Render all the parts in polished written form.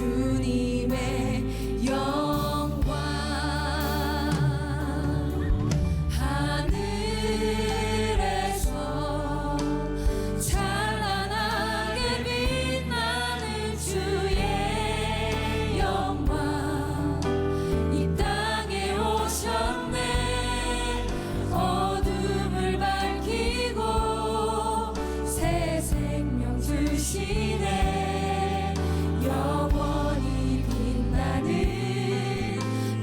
주님의 영광 하늘에서 찬란하게 빛나는 주의 영광 이 땅에 오셨네. 어둠을 밝히고 새 생명 주시네. 영원히 빛나는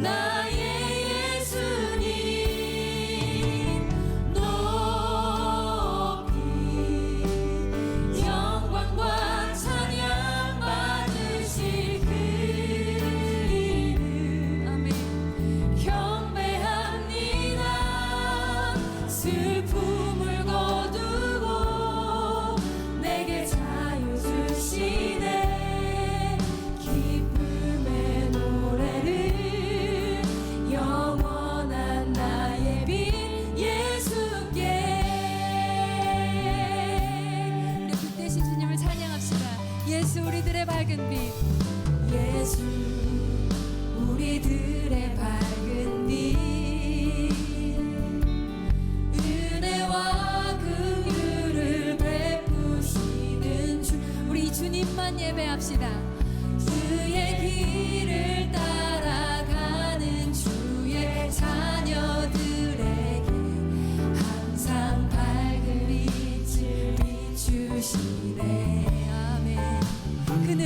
나의 예수님 높이 영광과 찬양 받으실 그 이름 아멘 경배합니다. 슬픔을 거두고 내게 자유 주시네. 기쁨의 노래를 영원한 나의 빛 예수께. 우리 빛 대신 주님을 찬양합시다. 예수 우리들의 밝은 빛. 예수 우리들의 밝은 빛 은혜와 긍휼을 베푸시는 주. 우리 주님만 예배합시다. 그의 길을 따라가는 주의 자녀들에게 항상 밝은 빛을 비추시네. 아멘. 그는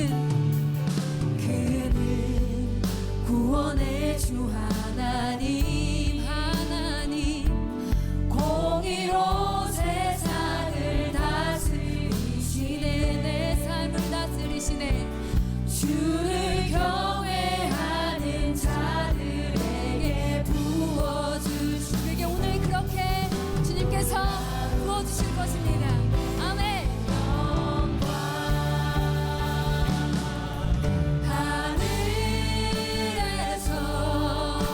구원의 주 하나님 공의로 세상을 다스리시네. 내 삶을 다스리시네. 주를 경외하는 자들에게 부어주시. 그게 오늘 그렇게 주님께서 부어주실 것입니다. 아멘. 하늘에서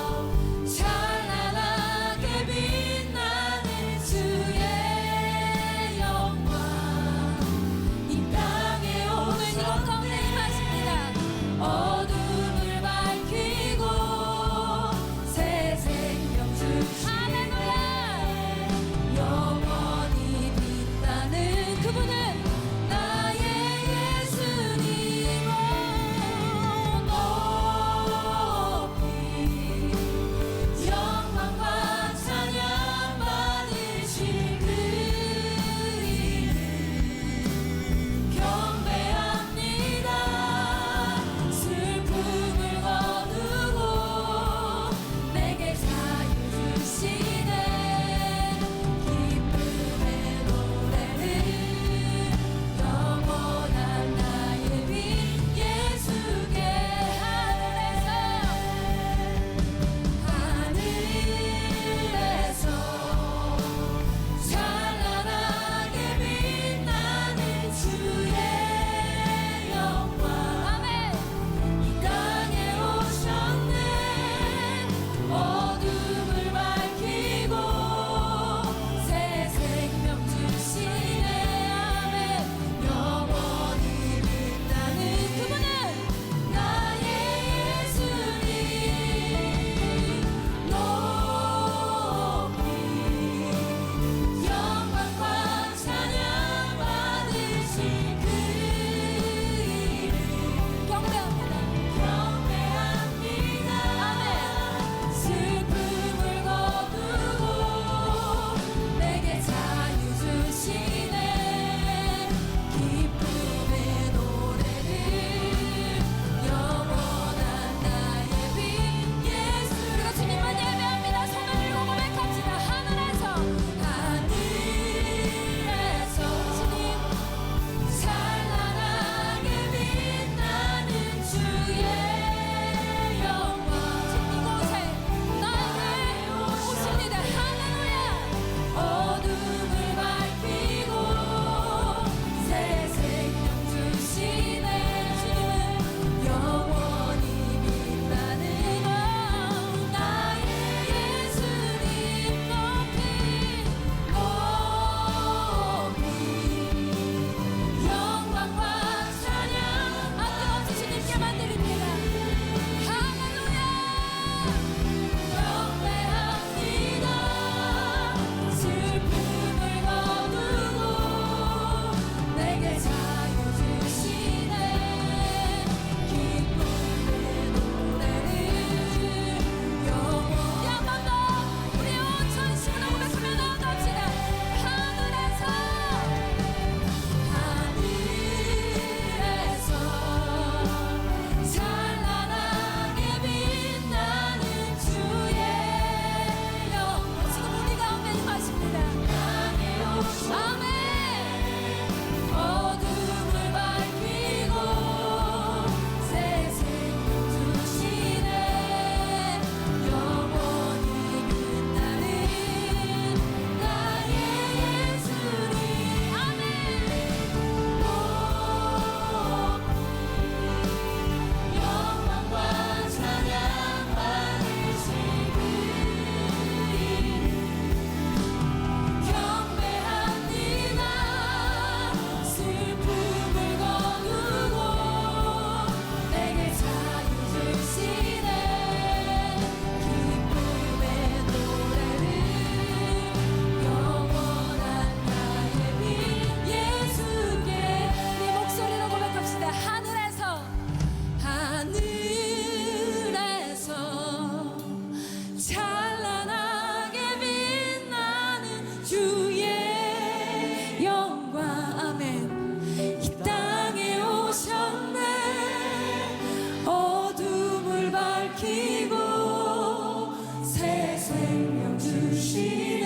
밝히고 새 생명 주시네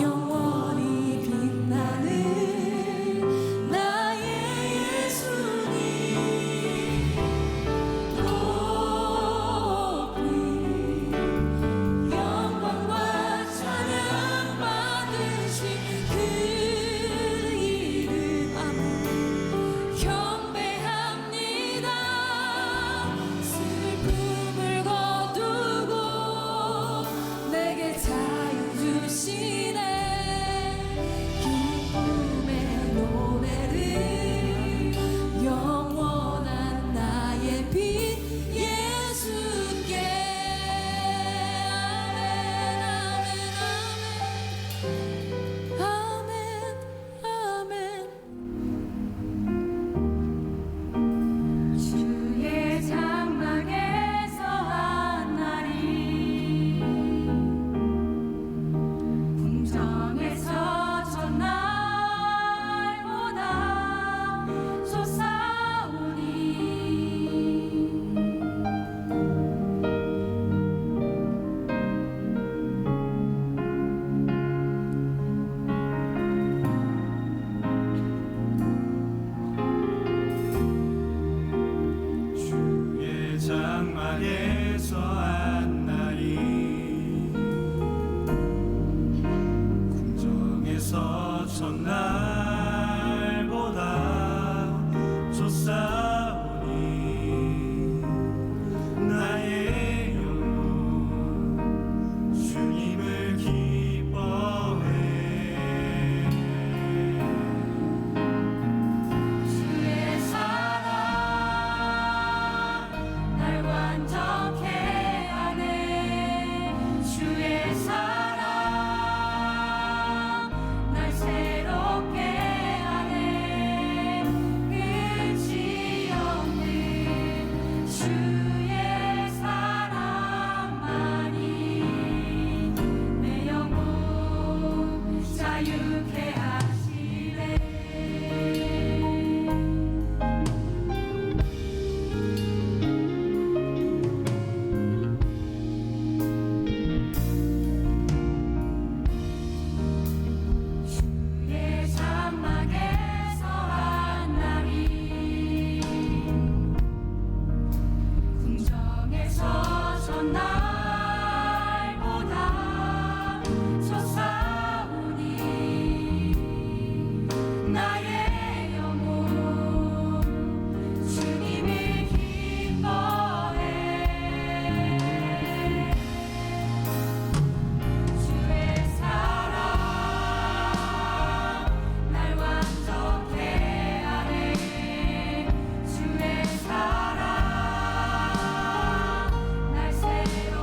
영원히 빛나는 나의 예수님 높이 영광과 찬양 받으신 그 이름 아멘 경배합니다 슬픔을 거두고 내게 자유 주시네 기쁨의 노래를 영원한 나의 빛 예수께 아멘 아멘 아멘 주의 장막에서 한 날이 궁정에서 전날보다 솟아오니 주의 장막에서 한 날이 궁정에서 첫날보다 솟아오니 나의 영혼 주님을 기뻐해 주의 사랑 날 완전케 하네 주의 사랑 날 새롭게 하네 끝이 없는 주의 사랑만이 내 영혼 자유케 하시네 주의 장막에서 한 날이 궁정에서 전날보다 솟아오니 나의 영혼 주님을 기뻐해 주의 사랑 날 완전케 하네 주의 사랑 날 새롭게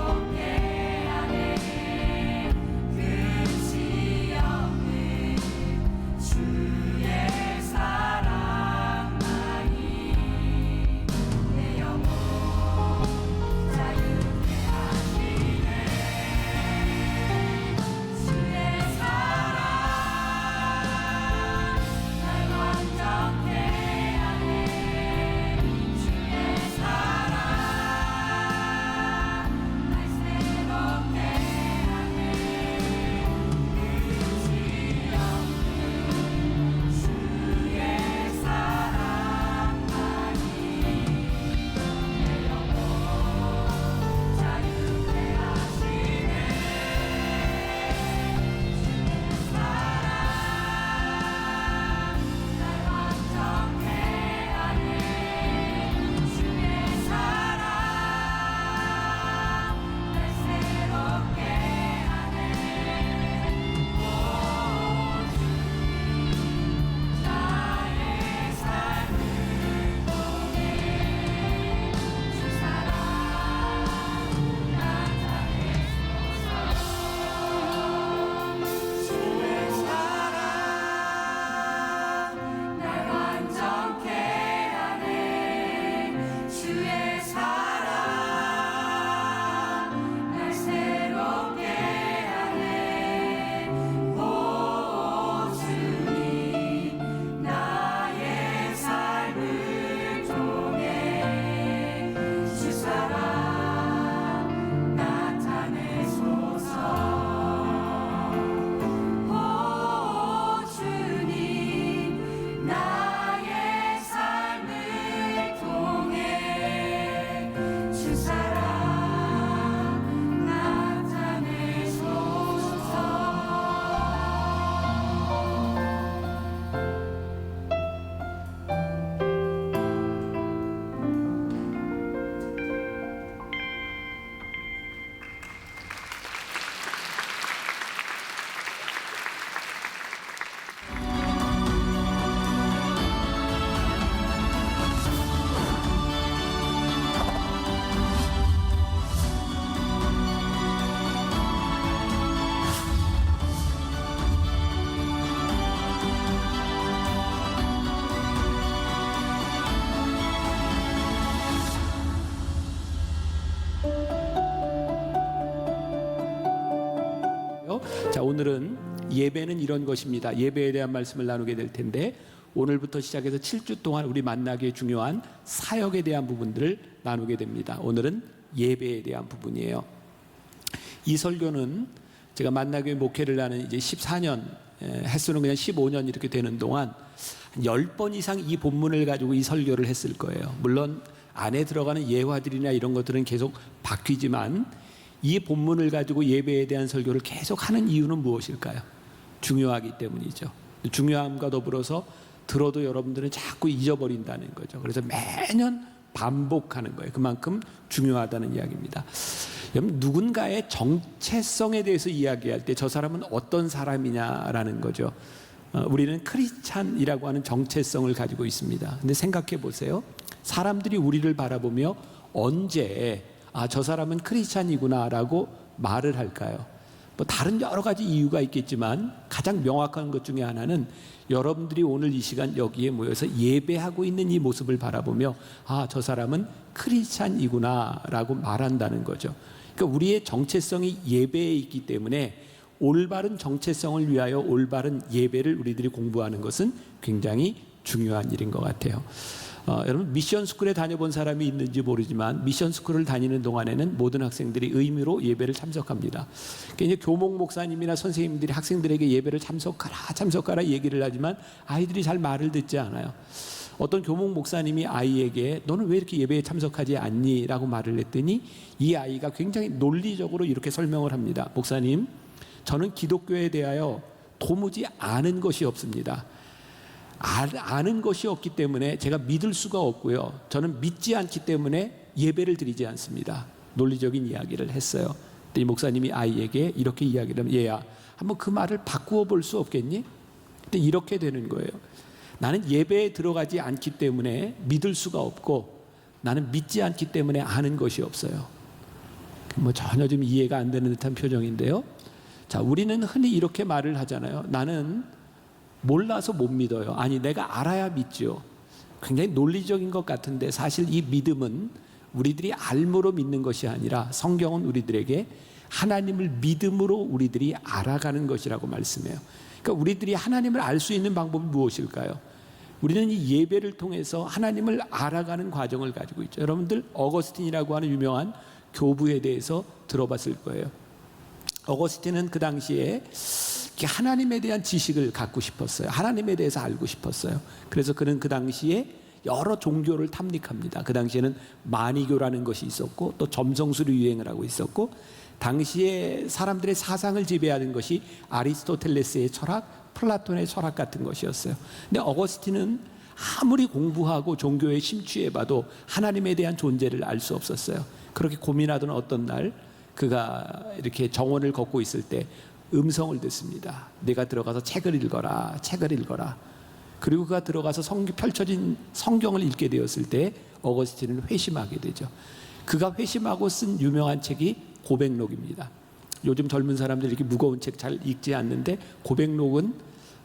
오늘은 예배는 이런 것입니다. 예배에 대한 말씀을 나누게 될 텐데 오늘부터 시작해서 7주 동안 우리 만나기에 중요한 사역에 대한 부분들을 나누게 됩니다. 오늘은 예배에 대한 부분이에요. 이 설교는 제가 만나교회 목회를 하는 이제 14년, 횟수는 그냥 15년 이렇게 되는 동안 10번 이상 이 본문을 가지고 이 설교를 했을 거예요. 물론 안에 들어가는 예화들이나 이런 것들은 계속 바뀌지만 이 본문을 가지고 예배에 대한 설교를 계속 하는 이유는 무엇일까요? 중요하기 때문이죠. 중요함과 더불어서 들어도 여러분들은 자꾸 잊어버린다는 거죠. 그래서 매년 반복하는 거예요. 그만큼 중요하다는 이야기입니다. 여러분, 누군가의 정체성에 대해서 이야기할 때 저 사람은 어떤 사람이냐라는 거죠. 우리는 크리스찬이라고 하는 정체성을 가지고 있습니다. 근데 생각해 보세요. 사람들이 우리를 바라보며 언제 저 사람은 크리스찬이구나라고 말을 할까요? 뭐 다른 여러 가지 이유가 있겠지만 가장 명확한 것 중에 하나는 여러분들이 오늘 이 시간 여기에 모여서 예배하고 있는 이 모습을 바라보며 저 사람은 크리스찬이구나라고 말한다는 거죠. 그러니까 우리의 정체성이 예배에 있기 때문에 올바른 정체성을 위하여 올바른 예배를 우리들이 공부하는 것은 굉장히 중요한 일인 것 같아요. 여러분 미션 스쿨에 다녀본 사람이 있는지 모르지만 미션 스쿨을 다니는 동안에는 모든 학생들이 의무로 예배를 참석합니다. 그러니까 이제 교목 목사님이나 선생님들이 학생들에게 예배를 참석하라 얘기를 하지만 아이들이 잘 말을 듣지 않아요. 어떤 교목 목사님이 아이에게 너는 왜 이렇게 예배에 참석하지 않니? 라고 말을 했더니 이 아이가 굉장히 논리적으로 이렇게 설명을 합니다. 목사님, 저는 기독교에 대하여 도무지 아는 것이 없습니다. 아는 것이 없기 때문에 제가 믿을 수가 없고요. 저는 믿지 않기 때문에 예배를 드리지 않습니다. 논리적인 이야기를 했어요. 이 목사님이 아이에게 이렇게 이야기를 하면 얘야, 한번 그 말을 바꾸어 볼 수 없겠니? 근데 이렇게 되는 거예요. 나는 예배에 들어가지 않기 때문에 믿을 수가 없고 나는 믿지 않기 때문에 아는 것이 없어요. 뭐 전혀 좀 이해가 안 되는 듯한 표정인데요. 자, 우리는 흔히 이렇게 말을 하잖아요. 나는 몰라서 못 믿어요. 아니, 내가 알아야 믿죠. 굉장히 논리적인 것 같은데 사실 이 믿음은 우리들이 알므로 믿는 것이 아니라 성경은 우리들에게 하나님을 믿음으로 우리들이 알아가는 것이라고 말씀해요. 그러니까 우리들이 하나님을 알 수 있는 방법은 무엇일까요? 우리는 이 예배를 통해서 하나님을 알아가는 과정을 가지고 있죠. 여러분들 어거스틴이라고 하는 유명한 교부에 대해서 들어봤을 거예요. 어거스틴은 그 당시에 하나님에 대한 지식을 갖고 싶었어요. 하나님에 대해서 알고 싶었어요. 그래서 그는 그 당시에 여러 종교를 탐닉합니다. 그 당시에는 마니교라는 것이 있었고 또 점성술이 유행을 하고 있었고 당시에 사람들의 사상을 지배하는 것이 아리스토텔레스의 철학, 플라톤의 철학 같은 것이었어요. 근데 어거스틴은 아무리 공부하고 종교에 심취해봐도 하나님에 대한 존재를 알 수 없었어요. 그렇게 고민하던 어떤 날 그가 이렇게 정원을 걷고 있을 때 음성을 듣습니다. 내가 들어가서 책을 읽어라, 책을 읽어라. 그리고 그가 들어가서 펼쳐진 성경을 읽게 되었을 때 어거스틴은 회심하게 되죠. 그가 회심하고 쓴 유명한 책이 고백록입니다. 요즘 젊은 사람들이 이렇게 무거운 책 잘 읽지 않는데 고백록은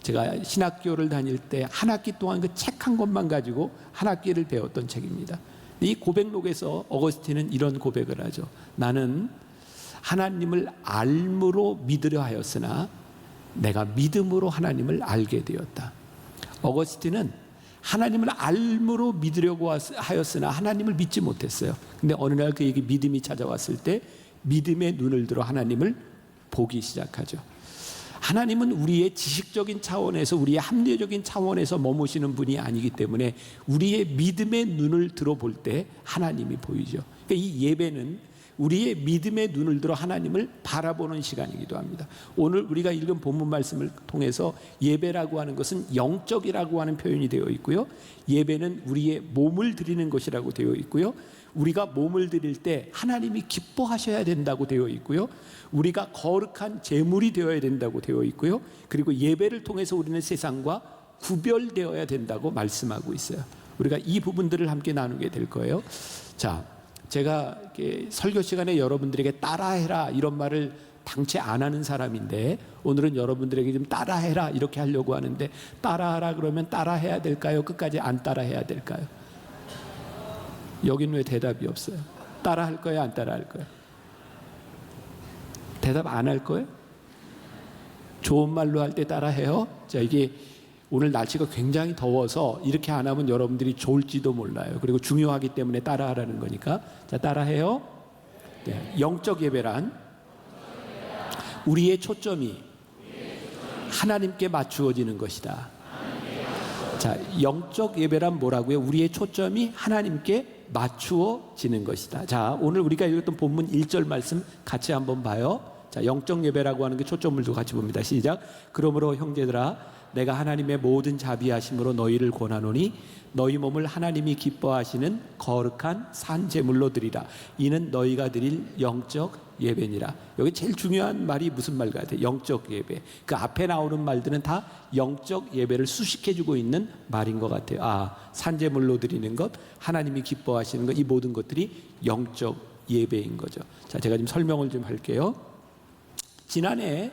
제가 신학교를 다닐 때 한 학기 동안 그 책 한 권만 가지고 한 학기를 배웠던 책입니다. 이 고백록에서 어거스틴은 이런 고백을 하죠. 나는 하나님을 알므로 믿으려 하였으나 내가 믿음으로 하나님을 알게 되었다. 어거스틴은 하나님을 알므로 믿으려고 하였으나 하나님을 믿지 못했어요. 근데 어느 날 그에게 믿음이 찾아왔을 때 믿음의 눈을 들어 하나님을 보기 시작하죠. 하나님은 우리의 지식적인 차원에서 우리의 합리적인 차원에서 머무시는 분이 아니기 때문에 우리의 믿음의 눈을 들어볼 때 하나님이 보이죠. 그러니까 이 예배는 우리의 믿음의 눈을 들어 하나님을 바라보는 시간이기도 합니다. 오늘 우리가 읽은 본문 말씀을 통해서 예배라고 하는 것은 영적이라고 하는 표현이 되어 있고요. 예배는 우리의 몸을 드리는 것이라고 되어 있고요. 우리가 몸을 드릴 때 하나님이 기뻐하셔야 된다고 되어 있고요. 우리가 거룩한 제물이 되어야 된다고 되어 있고요. 그리고 예배를 통해서 우리는 세상과 구별되어야 된다고 말씀하고 있어요. 우리가 이 부분들을 함께 나누게 될 거예요. 자, 제가 이렇게 설교 시간에 여러분들에게 따라해라 이런 말을 당최 안 하는 사람인데 오늘은 여러분들에게 좀 따라해라 이렇게 하려고 하는데 따라하라 그러면 따라해야 될까요? 끝까지 안 따라해야 될까요? 여긴 왜 대답이 없어요? 따라할 거예요? 안 따라할 거예요? 대답 안 할 거예요? 좋은 말로 할 때 따라해요. 자, 이게 오늘 날씨가 굉장히 더워서 이렇게 안 하면 여러분들이 좋을지도 몰라요. 그리고 중요하기 때문에 따라하라는 거니까. 자, 따라해요. 네, 영적 예배란 우리의 초점이 하나님께 맞추어지는 것이다. 자, 영적 예배란 뭐라고요? 우리의 초점이 하나님께 맞추어지는 것이다. 자, 오늘 우리가 읽었던 본문 1절 말씀 같이 한번 봐요. 자, 영적 예배라고 하는 게 초점을 두고 같이 봅니다. 시작. 그러므로 형제들아, 내가 하나님의 모든 자비하심으로 너희를 권하노니 너희 몸을 하나님이 기뻐하시는 거룩한 산 제물로 드리라. 이는 너희가 드릴 영적 예배니라. 여기 제일 중요한 말이 무슨 말 같아요? 영적 예배. 그 앞에 나오는 말들은 다 영적 예배를 수식해주고 있는 말인 것 같아요. 아, 산제물로 드리는 것, 하나님이 기뻐하시는 것, 이 모든 것들이 영적 예배인 거죠. 자, 제가 지금 설명을 좀 할게요. 지난해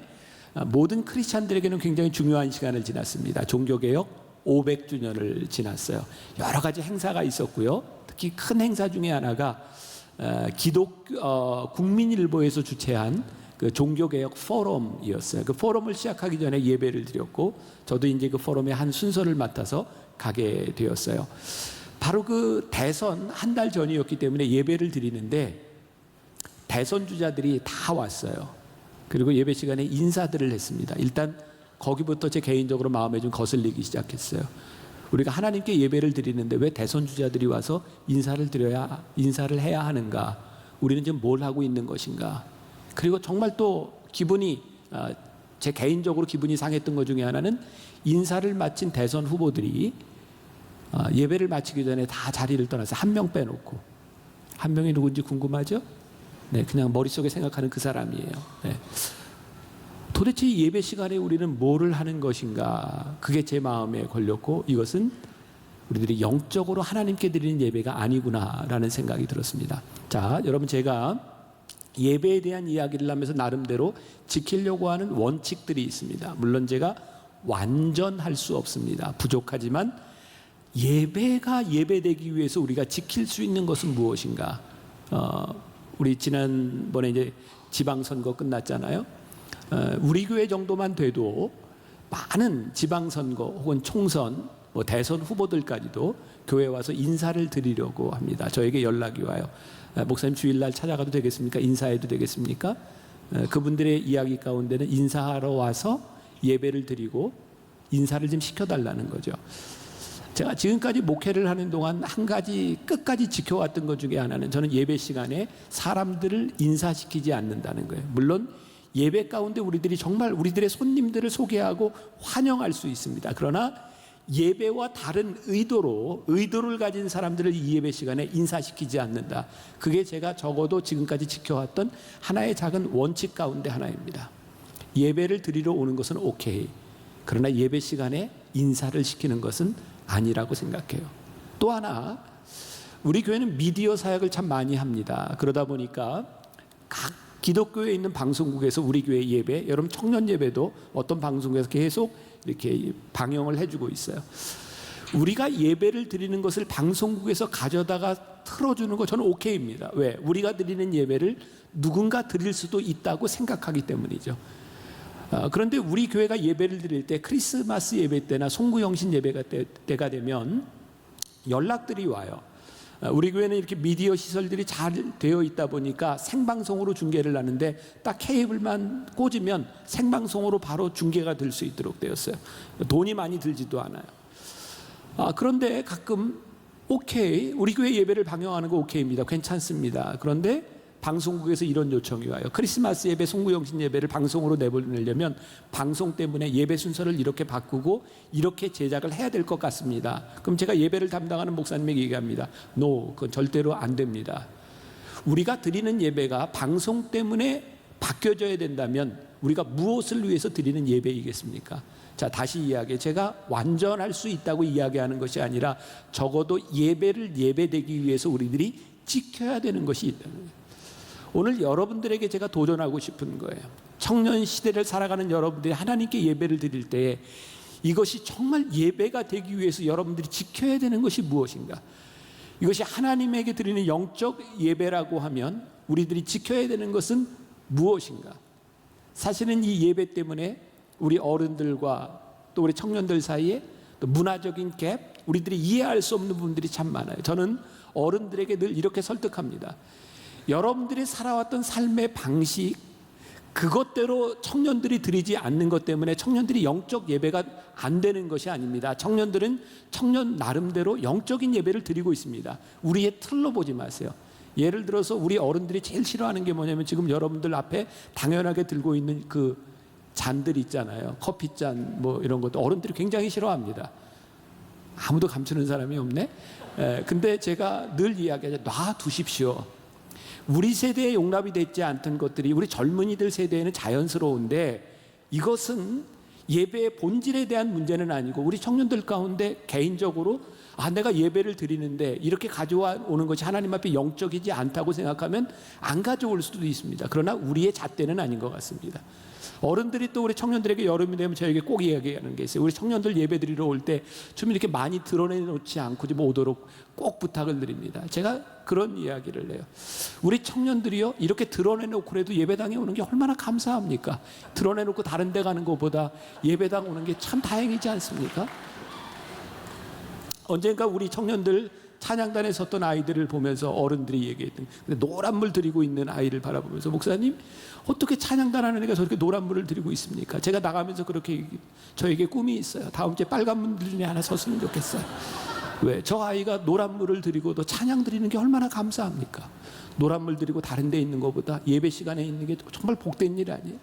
모든 크리스찬들에게는 굉장히 중요한 시간을 지났습니다. 종교개혁 500주년을 지났어요. 여러 가지 행사가 있었고요. 특히 큰 행사 중에 하나가 국민일보에서 주최한 그 종교개혁 포럼이었어요. 그 포럼을 시작하기 전에 예배를 드렸고, 저도 이제 그 포럼의 한 순서를 맡아서 가게 되었어요. 바로 그 대선 한 달 전이었기 때문에 예배를 드리는데 대선 주자들이 다 왔어요. 그리고 예배 시간에 인사들을 했습니다. 일단 거기부터 제 개인적으로 마음에 좀 거슬리기 시작했어요. 우리가 하나님께 예배를 드리는데 왜 대선 주자들이 와서 인사를 해야 하는가? 우리는 지금 뭘 하고 있는 것인가? 그리고 정말 또 제 개인적으로 기분이 상했던 것 중에 하나는 인사를 마친 대선 후보들이 예배를 마치기 전에 다 자리를 떠나서 한 명 빼놓고, 한 명이 누군지 궁금하죠? 네, 그냥 머릿속에 생각하는 그 사람이에요. 네. 도대체 이 예배 시간에 우리는 뭐를 하는 것인가? 그게 제 마음에 걸렸고, 이것은 우리들이 영적으로 하나님께 드리는 예배가 아니구나라는 생각이 들었습니다. 자, 여러분, 제가 예배에 대한 이야기를 하면서 나름대로 지키려고 하는 원칙들이 있습니다. 물론 제가 완전할 수 없습니다. 부족하지만 예배가 예배되기 위해서 우리가 지킬 수 있는 것은 무엇인가? 우리 지난번에 이제 지방선거 끝났잖아요. 우리 교회 정도만 돼도 많은 지방선거 혹은 총선, 대선 후보들까지도 교회에 와서 인사를 드리려고 합니다. 저에게 연락이 와요. 목사님 주일날 찾아가도 되겠습니까? 인사해도 되겠습니까? 그분들의 이야기 가운데는 인사하러 와서 예배를 드리고 인사를 좀 시켜달라는 거죠. 제가 지금까지 목회를 하는 동안 한 가지 끝까지 지켜왔던 것 중에 하나는, 저는 예배 시간에 사람들을 인사시키지 않는다는 거예요. 물론 예배 가운데 우리들이 정말 우리들의 손님들을 소개하고 환영할 수 있습니다. 그러나 예배와 다른 의도를 가진 사람들을 이 예배 시간에 인사시키지 않는다. 그게 제가 적어도 지금까지 지켜왔던 하나의 작은 원칙 가운데 하나입니다. 예배를 드리러 오는 것은 오케이. 그러나 예배 시간에 인사를 시키는 것은 아니라고 생각해요. 또 하나, 우리 교회는 미디어 사역을 참 많이 합니다. 그러다 보니까 각 기독교에 있는 방송국에서 우리 교회 예배, 여러분 청년 예배도 어떤 방송국에서 계속 이렇게 방영을 해주고 있어요. 우리가 예배를 드리는 것을 방송국에서 가져다가 틀어주는 거 저는 오케이입니다. 왜? 우리가 드리는 예배를 누군가 드릴 수도 있다고 생각하기 때문이죠. 그런데 우리 교회가 예배를 드릴 때, 크리스마스 예배 때나 송구영신 예배가 때가 되면 연락들이 와요. 우리 교회는 이렇게 미디어 시설들이 잘 되어 있다 보니까 생방송으로 중계를 하는데 딱 케이블만 꽂으면 생방송으로 바로 중계가 될 수 있도록 되었어요. 돈이 많이 들지도 않아요. 그런데 가끔 오케이, 우리 교회 예배를 방영하는 거 오케이입니다. 괜찮습니다. 그런데 방송국에서 이런 요청이 와요. 크리스마스 예배, 송구영신 예배를 방송으로 내보내려면 방송 때문에 예배 순서를 이렇게 바꾸고 이렇게 제작을 해야 될 것 같습니다. 그럼 제가 예배를 담당하는 목사님에게 얘기합니다. No, 그건 절대로 안 됩니다. 우리가 드리는 예배가 방송 때문에 바뀌어져야 된다면 우리가 무엇을 위해서 드리는 예배이겠습니까? 자, 다시 이야기해. 제가 완전할 수 있다고 이야기하는 것이 아니라 적어도 예배를 예배되기 위해서 우리들이 지켜야 되는 것이 있다는 거예요. 오늘 여러분들에게 제가 도전하고 싶은 거예요. 청년 시대를 살아가는 여러분들이 하나님께 예배를 드릴 때 이것이 정말 예배가 되기 위해서 여러분들이 지켜야 되는 것이 무엇인가? 이것이 하나님에게 드리는 영적 예배라고 하면 우리들이 지켜야 되는 것은 무엇인가? 사실은 이 예배 때문에 우리 어른들과 또 우리 청년들 사이에 또 문화적인 갭, 우리들이 이해할 수 없는 부분들이 참 많아요. 저는 어른들에게 늘 이렇게 설득합니다. 여러분들이 살아왔던 삶의 방식, 그것대로 청년들이 드리지 않는 것 때문에 청년들이 영적 예배가 안 되는 것이 아닙니다. 청년들은 청년 나름대로 영적인 예배를 드리고 있습니다. 우리의 틀로 보지 마세요. 예를 들어서 우리 어른들이 제일 싫어하는 게 뭐냐면 지금 여러분들 앞에 당연하게 들고 있는 그 잔들 있잖아요. 커피잔 뭐 이런 것도 어른들이 굉장히 싫어합니다. 아무도 감추는 사람이 없네. 근데 제가 늘 이야기하죠. 놔두십시오. 우리 세대에 용납이 되지 않던 것들이 우리 젊은이들 세대에는 자연스러운데, 이것은 예배의 본질에 대한 문제는 아니고 우리 청년들 가운데 개인적으로 내가 예배를 드리는데 이렇게 가져와 오는 것이 하나님 앞에 영적이지 않다고 생각하면 안 가져올 수도 있습니다. 그러나 우리의 잣대는 아닌 것 같습니다. 어른들이 또 우리 청년들에게 여름이 되면 저에게 꼭 이야기하는 게 있어요. 우리 청년들 예배 드리러 올 때 좀 이렇게 많이 드러내놓지 않고 좀 오도록 꼭 부탁을 드립니다. 제가 그런 이야기를 해요. 우리 청년들이요, 이렇게 드러내놓고라도 예배당에 오는 게 얼마나 감사합니까? 드러내놓고 다른 데 가는 것보다 예배당 오는 게 참 다행이지 않습니까? 언젠가 우리 청년들 찬양단에 섰던 아이들을 보면서 어른들이 얘기했던, 근데 노란 물 들이고 있는 아이를 바라보면서, 목사님 어떻게 찬양단 하는 애가 저렇게 노란 물을 들이고 있습니까? 제가 나가면서 그렇게 저에게 꿈이 있어요. 다음 주에 빨간 물 중에 하나 섰으면 좋겠어요. 왜? 저 아이가 노란 물을 들이고도 찬양 드리는 게 얼마나 감사합니까? 노란 물 들이고 다른 데 있는 것보다 예배 시간에 있는 게 정말 복된 일 아니에요?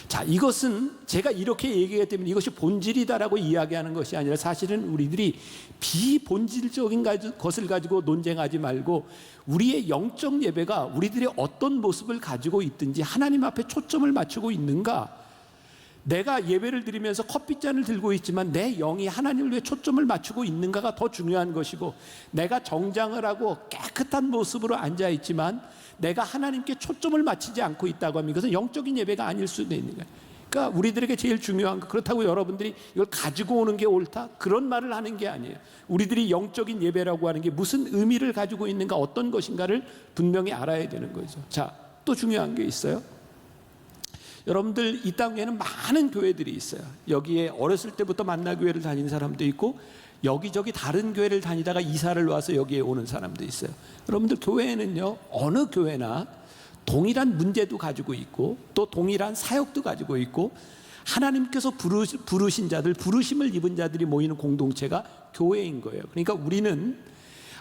자, 이것은 제가 이렇게 얘기하기 때문에 이것이 본질이다라고 이야기하는 것이 아니라, 사실은 우리들이 비본질적인 것을 가지고 논쟁하지 말고 우리의 영적 예배가 우리들의 어떤 모습을 가지고 있든지 하나님 앞에 초점을 맞추고 있는가. 내가 예배를 드리면서 커피잔을 들고 있지만 내 영이 하나님을 위해 초점을 맞추고 있는가가 더 중요한 것이고, 내가 정장을 하고 깨끗한 모습으로 앉아있지만 내가 하나님께 초점을 맞추지 않고 있다고 하면 이것은 영적인 예배가 아닐 수도 있는 거예요. 그러니까 우리들에게 제일 중요한 거, 그렇다고 여러분들이 이걸 가지고 오는 게 옳다? 그런 말을 하는 게 아니에요. 우리들이 영적인 예배라고 하는 게 무슨 의미를 가지고 있는가, 어떤 것인가를 분명히 알아야 되는 거죠. 자, 또 중요한 게 있어요. 여러분들 이 땅에는 많은 교회들이 있어요. 여기에 어렸을 때부터 만나교회를 다니는 사람도 있고 여기저기 다른 교회를 다니다가 이사를 와서 여기에 오는 사람도 있어요. 여러분들 교회는요, 어느 교회나 동일한 문제도 가지고 있고 또 동일한 사역도 가지고 있고 하나님께서 부르신 자들, 부르심을 입은 자들이 모이는 공동체가 교회인 거예요. 그러니까 우리는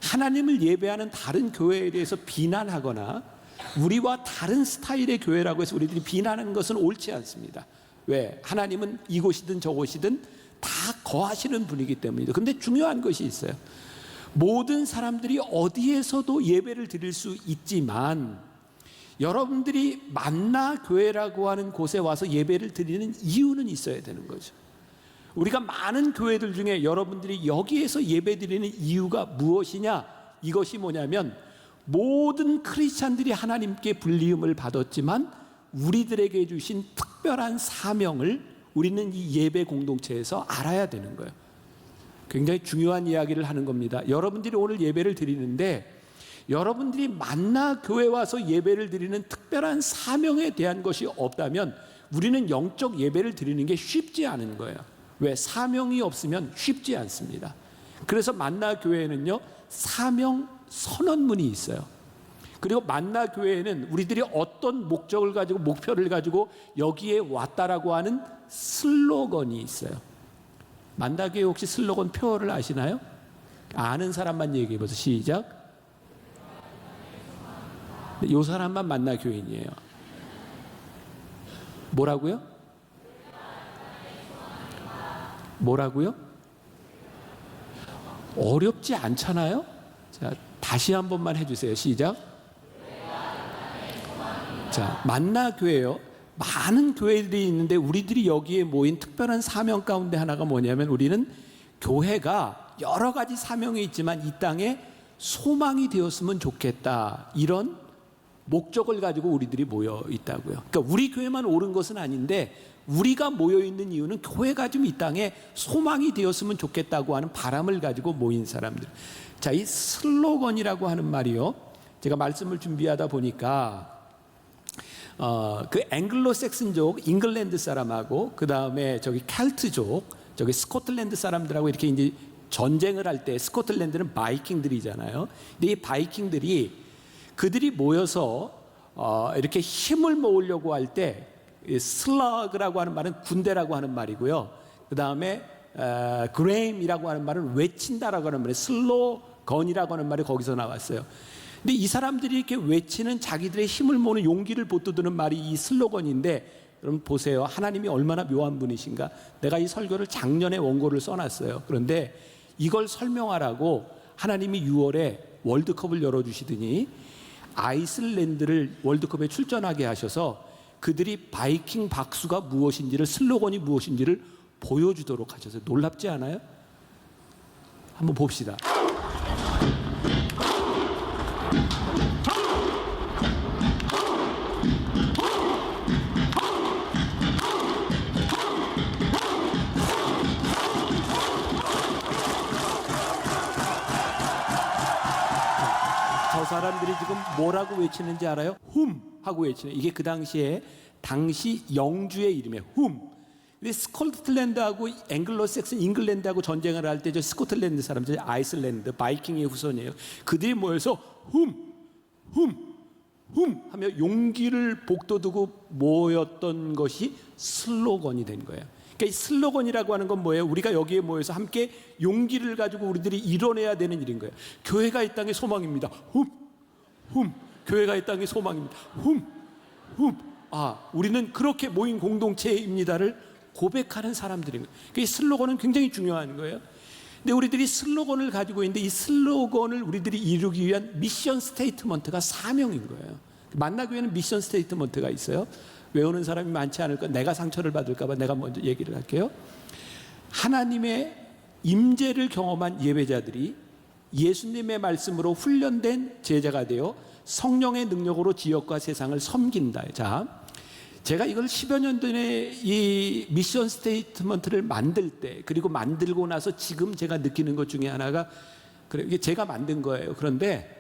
하나님을 예배하는 다른 교회에 대해서 비난하거나 우리와 다른 스타일의 교회라고 해서 우리들이 비난하는 것은 옳지 않습니다. 왜? 하나님은 이곳이든 저곳이든 다 거하시는 분이기 때문이죠. 근데 중요한 것이 있어요. 모든 사람들이 어디에서도 예배를 드릴 수 있지만 여러분들이 만나 교회라고 하는 곳에 와서 예배를 드리는 이유는 있어야 되는 거죠. 우리가 많은 교회들 중에 여러분들이 여기에서 예배 드리는 이유가 무엇이냐? 이것이 뭐냐면, 모든 크리스찬들이 하나님께 불리음을 받았지만 우리들에게 주신 특별한 사명을 우리는 이 예배 공동체에서 알아야 되는 거예요. 굉장히 중요한 이야기를 하는 겁니다. 여러분들이 오늘 예배를 드리는데 여러분들이 만나 교회 와서 예배를 드리는 특별한 사명에 대한 것이 없다면 우리는 영적 예배를 드리는 게 쉽지 않은 거예요. 왜? 사명이 없으면 쉽지 않습니다. 그래서 만나 교회는요, 사명 선언문이 있어요. 그리고 만나 교회에는 우리들이 어떤 목적을 가지고 목표를 가지고 여기에 왔다라고 하는 슬로건이 있어요. 만나 교회 혹시 슬로건 표어를 아시나요? 아는 사람만 얘기해 보세요. 시작. 이 사람만 만나 교인이에요. 뭐라고요? 뭐라고요? 어렵지 않잖아요? 자, 다시 한 번만 해주세요. 시작. 자, 만나 교회요. 많은 교회들이 있는데 우리들이 여기에 모인 특별한 사명 가운데 하나가 뭐냐면, 우리는 교회가 여러 가지 사명이 있지만 이 땅에 소망이 되었으면 좋겠다, 이런 목적을 가지고 우리들이 모여 있다고요. 그러니까 우리 교회만 옳은 것은 아닌데 우리가 모여 있는 이유는 교회가 좀 이 땅에 소망이 되었으면 좋겠다고 하는 바람을 가지고 모인 사람들. 자, 이 슬로건이라고 하는 말이요, 제가 말씀을 준비하다 보니까 그 앵글로색슨족 잉글랜드 사람하고 그 다음에 저기 켈트족 저기 스코틀랜드 사람들하고 이렇게 이제 전쟁을 할 때 스코틀랜드는 바이킹들이잖아요. 근데 이 바이킹들이 그들이 모여서 이렇게 힘을 모으려고 할 때 슬러그라고 하는 말은 군대라고 하는 말이고요. 그 다음에 그레임이라고 하는 말은 외친다라고 하는 말이에요. 슬로건이라고 하는 말이 거기서 나왔어요. 근데 이 사람들이 이렇게 외치는 자기들의 힘을 모으는 용기를 보태드는 말이 이 슬로건인데, 여러분 보세요. 하나님이 얼마나 묘한 분이신가. 내가 이 설교를 작년에 원고를 써놨어요. 그런데 이걸 설명하라고 하나님이 6월에 월드컵을 열어주시더니 아이슬란드를 월드컵에 출전하게 하셔서 그들이 바이킹 박수가 무엇인지를, 슬로건이 무엇인지를 보여주도록 하셔서 놀랍지 않아요? 한번 봅시다. 저 사람들이 지금 뭐라고 외치는지 알아요? 훔 하고 외치는. 이게 그 당시 영주의 이름이에요. 훔. 근데 스코틀랜드하고 앵글로색슨 잉글랜드하고 전쟁을 할 때 저 스코틀랜드 사람들, 아이슬란드 바이킹의 후손이에요. 그들이 모여서 훔 하며 용기를 복돋우고 모였던 것이 슬로건이 된 거예요. 그러니까 이 슬로건이라고 하는 건 뭐예요? 우리가 여기에 모여서 함께 용기를 가지고 우리들이 이뤄내야 되는 일인 거예요. 교회가 이 땅의 소망입니다. 교회가 이 땅의 소망입니다. 우리는 그렇게 모인 공동체입니다를 고백하는 사람들인 거예요. 그러니까 이 슬로건은 굉장히 중요한 거예요. 근데 우리들이 슬로건을 가지고 있는데 이 슬로건을 우리들이 이루기 위한 미션 스테이트먼트가 사명인 거예요. 만나교회는 미션 스테이트먼트가 있어요. 외우는 사람이 많지 않을까, 내가 상처를 받을까 봐 내가 먼저 얘기를 할게요. 하나님의 임재를 경험한 예배자들이 예수님의 말씀으로 훈련된 제자가 되어 성령의 능력으로 지역과 세상을 섬긴다. 자, 제가 이걸 10여 년 전에 이 미션 스테이트먼트를 만들 때, 그리고 만들고 나서 지금 제가 느끼는 것 중에 하나가, 그래, 이게 제가 만든 거예요. 그런데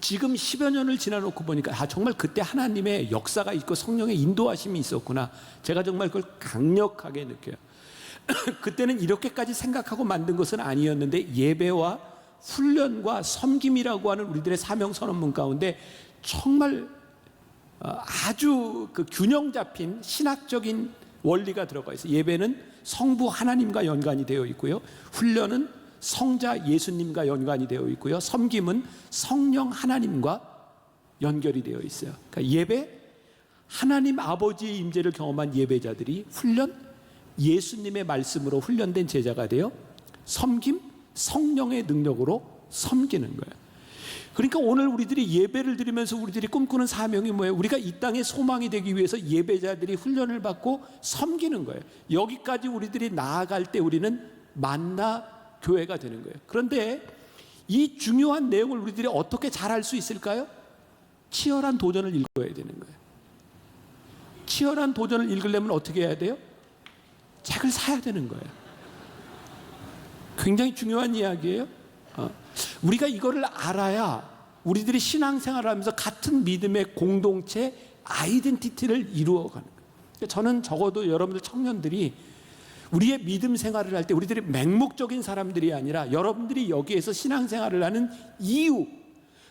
지금 10여 년을 지나놓고 보니까 정말 그때 하나님의 역사가 있고 성령의 인도하심이 있었구나. 제가 정말 그걸 강력하게 느껴요. 그때는 이렇게까지 생각하고 만든 것은 아니었는데, 예배와 훈련과 섬김이라고 하는 우리들의 사명 선언문 가운데 정말 아주 그 균형 잡힌 신학적인 원리가 들어가 있어요. 예배는 성부 하나님과 연관이 되어 있고요, 훈련은 성자 예수님과 연관이 되어 있고요, 섬김은 성령 하나님과 연결이 되어 있어요. 그러니까 예배, 하나님 아버지의 임재를 경험한 예배자들이 훈련, 예수님의 말씀으로 훈련된 제자가 되어 섬김, 성령의 능력으로 섬기는 거예요. 그러니까 오늘 우리들이 예배를 드리면서 우리들이 꿈꾸는 사명이 뭐예요? 우리가 이 땅의 소망이 되기 위해서 예배자들이 훈련을 받고 섬기는 거예요. 여기까지 우리들이 나아갈 때 우리는 만나 교회가 되는 거예요. 그런데 이 중요한 내용을 우리들이 어떻게 잘할 수 있을까요? 치열한 도전을 읽어야 되는 거예요. 치열한 도전을 읽으려면 어떻게 해야 돼요? 책을 사야 되는 거예요. 굉장히 중요한 이야기예요. 우리가 이거를 알아야 우리들이 신앙생활을 하면서 같은 믿음의 공동체 아이덴티티를 이루어가는 거예요. 저는 적어도 여러분들 청년들이 우리의 믿음 생활을 할 때 우리들이 맹목적인 사람들이 아니라 여러분들이 여기에서 신앙생활을 하는 이유,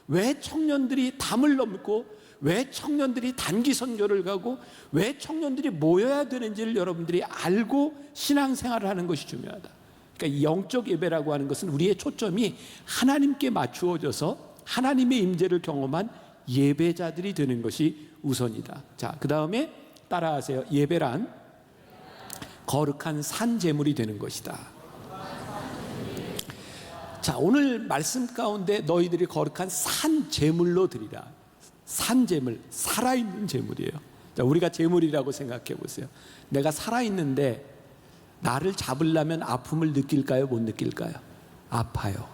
왜 청년들이 담을 넘고 왜 청년들이 단기 선교를 가고 왜 청년들이 모여야 되는지를 여러분들이 알고 신앙생활을 하는 것이 중요하다. 그러니까 영적 예배라고 하는 것은 우리의 초점이 하나님께 맞추어져서 하나님의 임재를 경험한 예배자들이 되는 것이 우선이다. 자, 그 다음에 따라하세요. 예배란 거룩한 산 제물이 되는 것이다. 자, 오늘 말씀 가운데 너희들이 거룩한 산 제물로 드리라. 산 제물, 살아있는 제물이에요. 자, 우리가 제물이라고 생각해 보세요. 내가 살아있는데 나를 잡으려면 아픔을 느낄까요? 못 느낄까요? 아파요.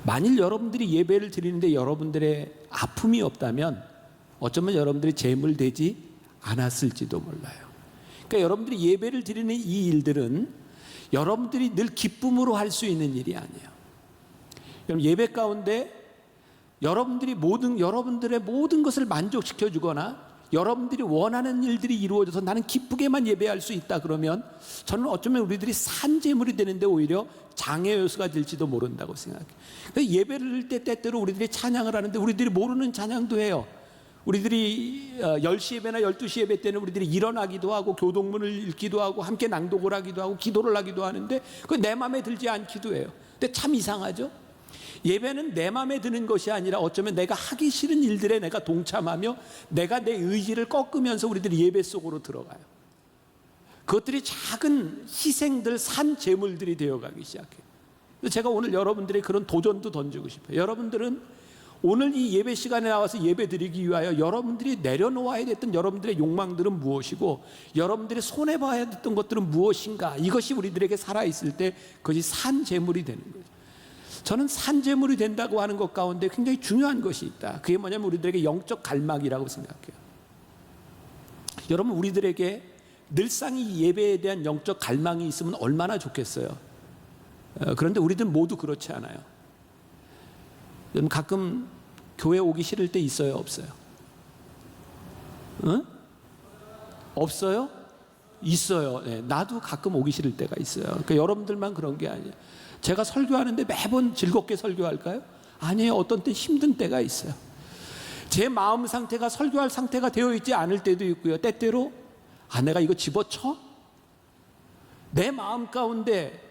만일 여러분들이 예배를 드리는데 여러분들의 아픔이 없다면 어쩌면 여러분들이 제물 되지 않았을지도 몰라요. 그러니까 여러분들이 예배를 드리는 이 일들은 여러분들이 늘 기쁨으로 할 수 있는 일이 아니에요. 여러분, 예배 가운데 여러분들의 모든 것을 만족시켜 주거나 여러분들이 원하는 일들이 이루어져서 나는 기쁘게만 예배할 수 있다 그러면 저는 어쩌면 우리들이 산재물이 되는데 오히려 장애 요소가 될지도 모른다고 생각해요. 예배를 할 때 때때로 우리들이 찬양을 하는데 우리들이 모르는 찬양도 해요. 우리들이 10시 예배나 12시 예배 때는 우리들이 일어나기도 하고 교동문을 읽기도 하고 함께 낭독을 하기도 하고 기도를 하기도 하는데 그건 내 마음에 들지 않기도 해요. 근데 참 이상하죠. 예배는 내 마음에 드는 것이 아니라 어쩌면 내가 하기 싫은 일들에 내가 동참하며 내가 내 의지를 꺾으면서 우리들이 예배 속으로 들어가요. 그것들이 작은 희생들, 산 제물들이 되어가기 시작해요. 제가 오늘 여러분들의 그런 도전도 던지고 싶어요. 여러분들은 오늘 이 예배 시간에 나와서 예배 드리기 위하여 여러분들이 내려놓아야 됐던 여러분들의 욕망들은 무엇이고 여러분들이 손해봐야 됐던 것들은 무엇인가, 이것이 우리들에게 살아있을 때 그것이 산 제물이 되는 거죠. 저는 산재물이 된다고 하는 것 가운데 굉장히 중요한 것이 있다. 그게 뭐냐면 우리들에게 영적 갈망이라고 생각해요. 여러분, 우리들에게 늘상 이 예배에 대한 영적 갈망이 있으면 얼마나 좋겠어요. 그런데 우리들 모두 그렇지 않아요. 여러분, 가끔 교회 오기 싫을 때 있어요, 없어요? 응? 없어요? 있어요. 네, 나도 가끔 오기 싫을 때가 있어요. 그러니까 여러분들만 그런 게 아니에요. 제가 설교하는데 매번 즐겁게 설교할까요? 아니에요. 어떤 때 힘든 때가 있어요. 제 마음 상태가 설교할 상태가 되어 있지 않을 때도 있고요. 때때로 내가 이거 집어쳐? 내 마음 가운데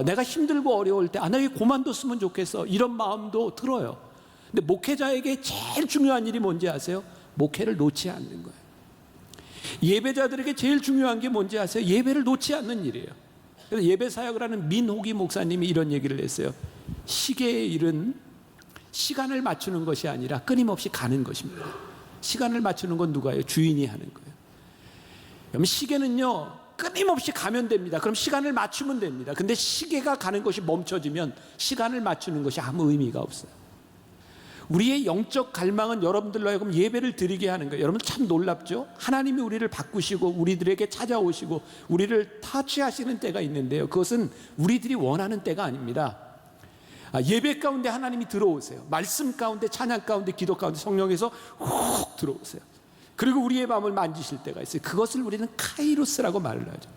내가 힘들고 어려울 때 내가 이거 그만뒀으면 좋겠어, 이런 마음도 들어요. 근데 목회자에게 제일 중요한 일이 뭔지 아세요? 목회를 놓지 않는 거예요. 예배자들에게 제일 중요한 게 뭔지 아세요? 예배를 놓지 않는 일이에요. 그래서 예배 사역을 하는 민호기 목사님이 이런 얘기를 했어요. 시계의 일은 시간을 맞추는 것이 아니라 끊임없이 가는 것입니다. 시간을 맞추는 건 누가요? 주인이 하는 거예요. 그럼 시계는요, 끊임없이 가면 됩니다. 그럼 시간을 맞추면 됩니다. 근데 시계가 가는 것이 멈춰지면 시간을 맞추는 것이 아무 의미가 없어요. 우리의 영적 갈망은 여러분들로 하여금 예배를 드리게 하는 거예요. 여러분 참 놀랍죠? 하나님이 우리를 바꾸시고 우리들에게 찾아오시고 우리를 타치하시는 때가 있는데요, 그것은 우리들이 원하는 때가 아닙니다. 예배 가운데 하나님이 들어오세요. 말씀 가운데, 찬양 가운데, 기도 가운데 성령에서 훅 들어오세요. 그리고 우리의 마음을 만지실 때가 있어요. 그것을 우리는 카이로스라고 말을 하죠.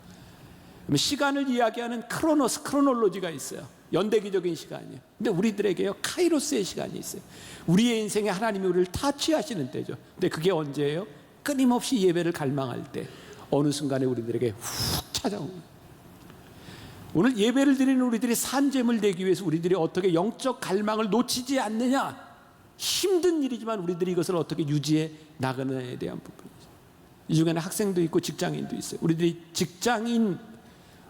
시간을 이야기하는 크로놀로지가 있어요. 연대기적인 시간이에요. 근데 우리들에게요, 카이로스의 시간이 있어요. 우리의 인생에 하나님이 우리를 타치하시는 때죠. 근데 그게 언제예요? 끊임없이 예배를 갈망할 때, 어느 순간에 우리들에게 훅 찾아오는 거예요. 오늘 예배를 드리는 우리들이 산재물 되기 위해서 우리들이 어떻게 영적 갈망을 놓치지 않느냐, 힘든 일이지만 우리들이 이것을 어떻게 유지해 나가느냐에 대한 부분이죠. 이 중에는 학생도 있고 직장인도 있어요. 우리들이 직장인,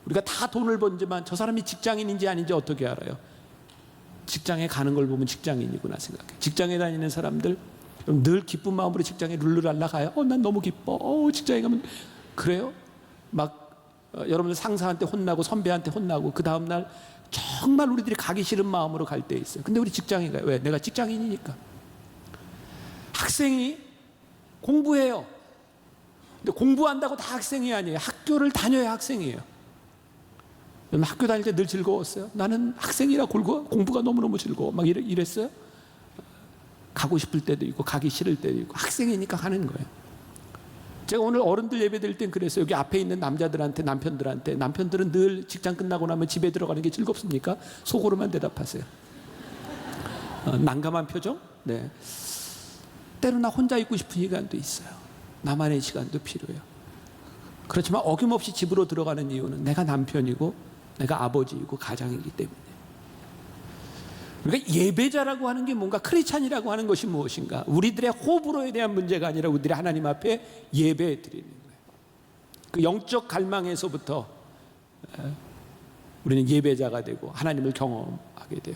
우리가 다 돈을 번지만 저 사람이 직장인인지 아닌지 어떻게 알아요? 직장에 가는 걸 보면 직장인이구나 생각해. 직장에 다니는 사람들 늘 기쁜 마음으로 직장에 룰루랄라 가요. 난 너무 기뻐. 직장에 가면 그래요? 막 여러분들 상사한테 혼나고 선배한테 혼나고 그 다음날 정말 우리들이 가기 싫은 마음으로 갈 때 있어요. 근데 우리 직장에 가요. 왜? 내가 직장인이니까. 학생이 공부해요. 근데 공부한다고 다 학생이 아니에요. 학교를 다녀야 학생이에요. 학교 다닐 때 늘 즐거웠어요. 나는 학생이라 공부가 너무너무 즐거워. 막 이랬어요. 가고 싶을 때도 있고 가기 싫을 때도 있고 학생이니까 가는 거예요. 제가 오늘 어른들 예배 드릴 땐 그랬어요. 여기 앞에 있는 남자들한테, 남편들은 늘 직장 끝나고 나면 집에 들어가는 게 즐겁습니까? 속으로만 대답하세요. 난감한 표정? 네. 때로 나 혼자 있고 싶은 시간도 있어요. 나만의 시간도 필요해요. 그렇지만 어김없이 집으로 들어가는 이유는 내가 남편이고 내가 아버지이고 가장이기 때문에. 그러니까 예배자라고 하는 게 뭔가, 크리스찬이라고 하는 것이 무엇인가? 우리들의 호불호에 대한 문제가 아니라 우리들이 하나님 앞에 예배 드리는 거예요. 그 영적 갈망에서부터 우리는 예배자가 되고 하나님을 경험하게 돼요.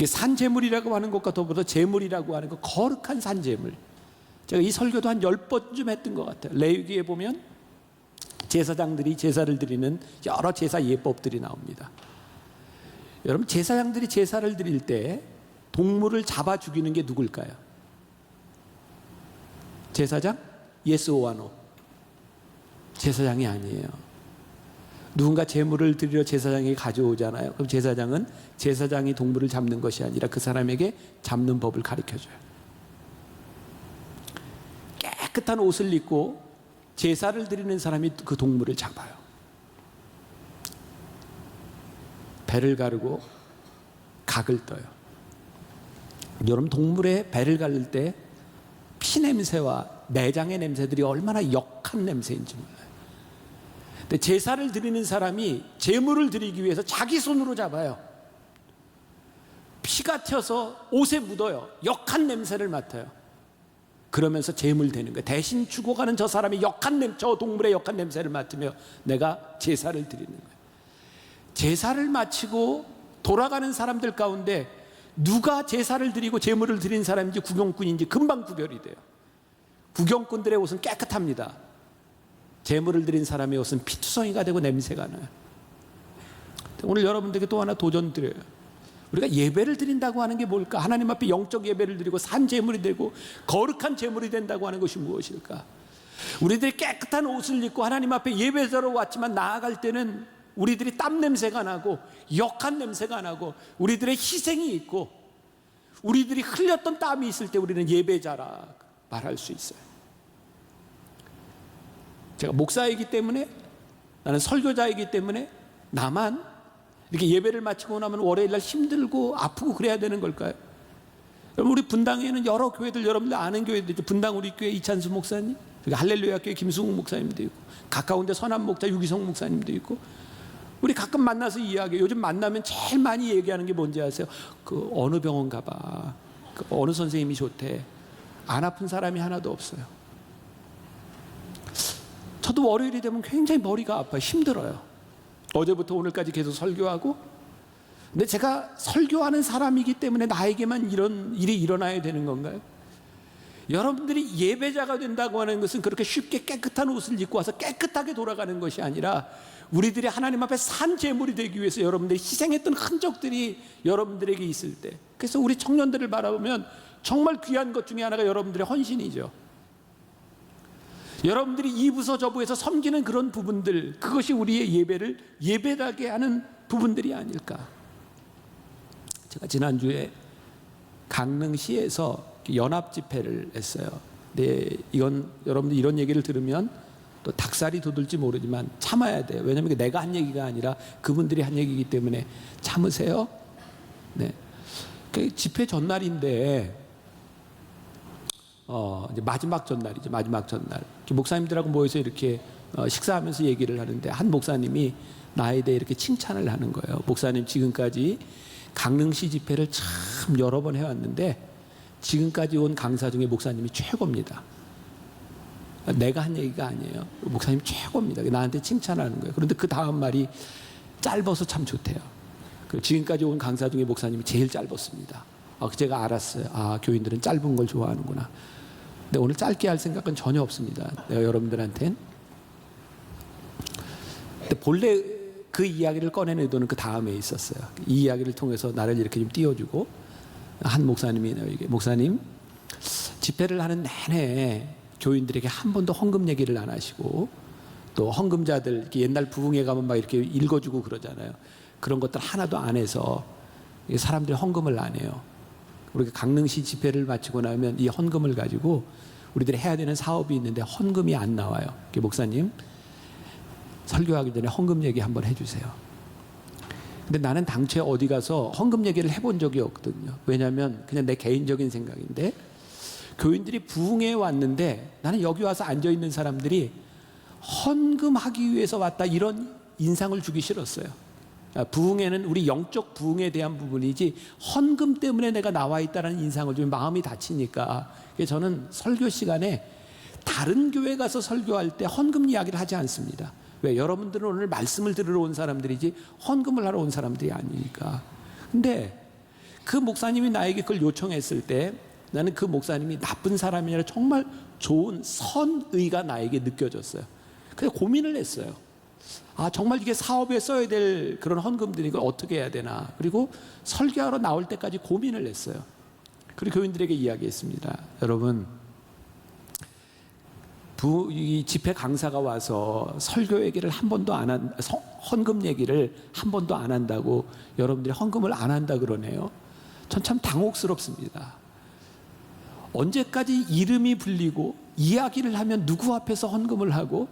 산재물이라고 하는 것과 더불어 재물이라고 하는 것, 거룩한 산재물. 제가 이 설교도 한 10번쯤 했던 것 같아요. 레위기에 보면 제사장들이 제사를 드리는 여러 제사 예법들이 나옵니다. 여러분, 제사장들이 제사를 드릴 때 동물을 잡아 죽이는 게 누굴까요? 제사장? Yes or no? 제사장이 아니에요. 누군가 제물을 드리러 제사장에게 가져오잖아요. 그럼 제사장은 제사장이 동물을 잡는 것이 아니라 그 사람에게 잡는 법을 가르쳐줘요. 깨끗한 옷을 입고 제사를 드리는 사람이 그 동물을 잡아요. 배를 가르고 각을 떠요. 여러분, 동물의 배를 가를 때 피냄새와 내장의 냄새들이 얼마나 역한 냄새인지 몰라요. 근데 제사를 드리는 사람이 제물을 드리기 위해서 자기 손으로 잡아요. 피가 튀어서 옷에 묻어요. 역한 냄새를 맡아요. 그러면서 제물 되는 거예요. 대신 죽어가는 저 사람이 저 동물의 역한 냄새를 맡으며 내가 제사를 드리는 거예요. 제사를 마치고 돌아가는 사람들 가운데 누가 제사를 드리고 제물을 드린 사람인지 구경꾼인지 금방 구별이 돼요. 구경꾼들의 옷은 깨끗합니다. 제물을 드린 사람의 옷은 피투성이가 되고 냄새가 나요. 오늘 여러분들에게 또 하나 도전 드려요. 우리가 예배를 드린다고 하는 게 뭘까? 하나님 앞에 영적 예배를 드리고 산 제물이 되고 거룩한 제물이 된다고 하는 것이 무엇일까? 우리들이 깨끗한 옷을 입고 하나님 앞에 예배자로 왔지만 나아갈 때는 우리들이 땀 냄새가 나고 역한 냄새가 나고 우리들의 희생이 있고 우리들이 흘렸던 땀이 있을 때 우리는 예배자라 말할 수 있어요. 제가 목사이기 때문에, 나는 설교자이기 때문에 나만 이렇게 예배를 마치고 나면 월요일 날 힘들고 아프고 그래야 되는 걸까요? 여러분, 우리 분당에는 여러 교회들, 여러분들 아는 교회들 있죠. 분당 우리 교회 이찬수 목사님, 할렐루야 교회 김승욱 목사님도 있고, 가까운데 선한 목자 유기성 목사님도 있고, 우리 가끔 만나서 이야기해요. 요즘 만나면 제일 많이 얘기하는 게 뭔지 아세요? 그 어느 병원 가봐, 그 어느 선생님이 좋대. 안 아픈 사람이 하나도 없어요. 저도 월요일이 되면 굉장히 머리가 아파요. 힘들어요. 어제부터 오늘까지 계속 설교하고, 근데 제가 설교하는 사람이기 때문에 나에게만 이런 일이 일어나야 되는 건가요? 여러분들이 예배자가 된다고 하는 것은 그렇게 쉽게 깨끗한 옷을 입고 와서 깨끗하게 돌아가는 것이 아니라 우리들이 하나님 앞에 산 제물이 되기 위해서 여러분들이 희생했던 흔적들이 여러분들에게 있을 때, 그래서 우리 청년들을 바라보면 정말 귀한 것 중에 하나가 여러분들의 헌신이죠. 여러분들이 이 부서 저 부에서 섬기는 그런 부분들, 그것이 우리의 예배를 예배하게 하는 부분들이 아닐까. 제가 지난주에 강릉시에서 연합 집회를 했어요. 네, 이건 여러분들 이런 얘기를 들으면 또 닭살이 돋을지 모르지만 참아야 돼요. 왜냐하면 내가 한 얘기가 아니라 그분들이 한 얘기이기 때문에 참으세요. 네, 그 집회 전날인데 이제 마지막 전날이죠. 마지막 전날 목사님들하고 모여서 이렇게 식사하면서 얘기를 하는데 한 목사님이 나에 대해 이렇게 칭찬을 하는 거예요. 목사님, 지금까지 강릉시 집회를 참 여러 번 해왔는데 지금까지 온 강사 중에 목사님이 최고입니다. 내가 한 얘기가 아니에요. 목사님 최고입니다. 나한테 칭찬하는 거예요. 그런데 그 다음 말이 짧아서 참 좋대요. 지금까지 온 강사 중에 목사님이 제일 짧았습니다. 제가 알았어요. 교인들은 짧은 걸 좋아하는구나. 근데 오늘 짧게 할 생각은 전혀 없습니다. 내가 여러분들한텐. 근데 본래 그 이야기를 꺼낸 의도는 그 다음에 있었어요. 이 이야기를 통해서 나를 이렇게 좀 띄워주고, 한 목사님이 목사님, 집회를 하는 내내 교인들에게 한 번도 헌금 얘기를 안 하시고, 또 헌금자들 이렇게 옛날 부흥회 가면 막 이렇게 읽어주고 그러잖아요. 그런 것들 하나도 안 해서 사람들이 헌금을 안 해요. 우리가 강릉시 집회를 마치고 나면 이 헌금을 가지고 우리들이 해야 되는 사업이 있는데 헌금이 안 나와요. 목사님, 설교하기 전에 헌금 얘기 한번 해주세요. 근데 나는 당초에 어디 가서 헌금 얘기를 해본 적이 없거든요. 왜냐하면 그냥 내 개인적인 생각인데, 교인들이 부흥회에 왔는데 나는 여기 와서 앉아있는 사람들이 헌금하기 위해서 왔다 이런 인상을 주기 싫었어요. 부흥회는 우리 영적 부흥에 대한 부분이지 헌금 때문에 내가 나와 있다는 인상을 주면 마음이 다치니까, 저는 설교 시간에 다른 교회 가서 설교할 때 헌금 이야기를 하지 않습니다. 왜? 여러분들은 오늘 말씀을 들으러 온 사람들이지 헌금을 하러 온 사람들이 아니니까. 근데 그 목사님이 나에게 그걸 요청했을 때 나는 그 목사님이 나쁜 사람이 아니라 정말 좋은 선의가 나에게 느껴졌어요. 그래서 고민을 했어요. 정말 이게 사업에 써야 될 그런 헌금들이 이걸 어떻게 해야 되나. 그리고 설교하러 나올 때까지 고민을 했어요. 그리고 교인들에게 이야기했습니다. 여러분, 이 집회 강사가 와서 설교 얘기를 한 번도 안 한, 헌금 얘기를 한 번도 안 한다고 여러분들이 헌금을 안 한다 그러네요. 전 참 당혹스럽습니다. 언제까지 이름이 불리고 이야기를 하면 누구 앞에서 헌금을 하고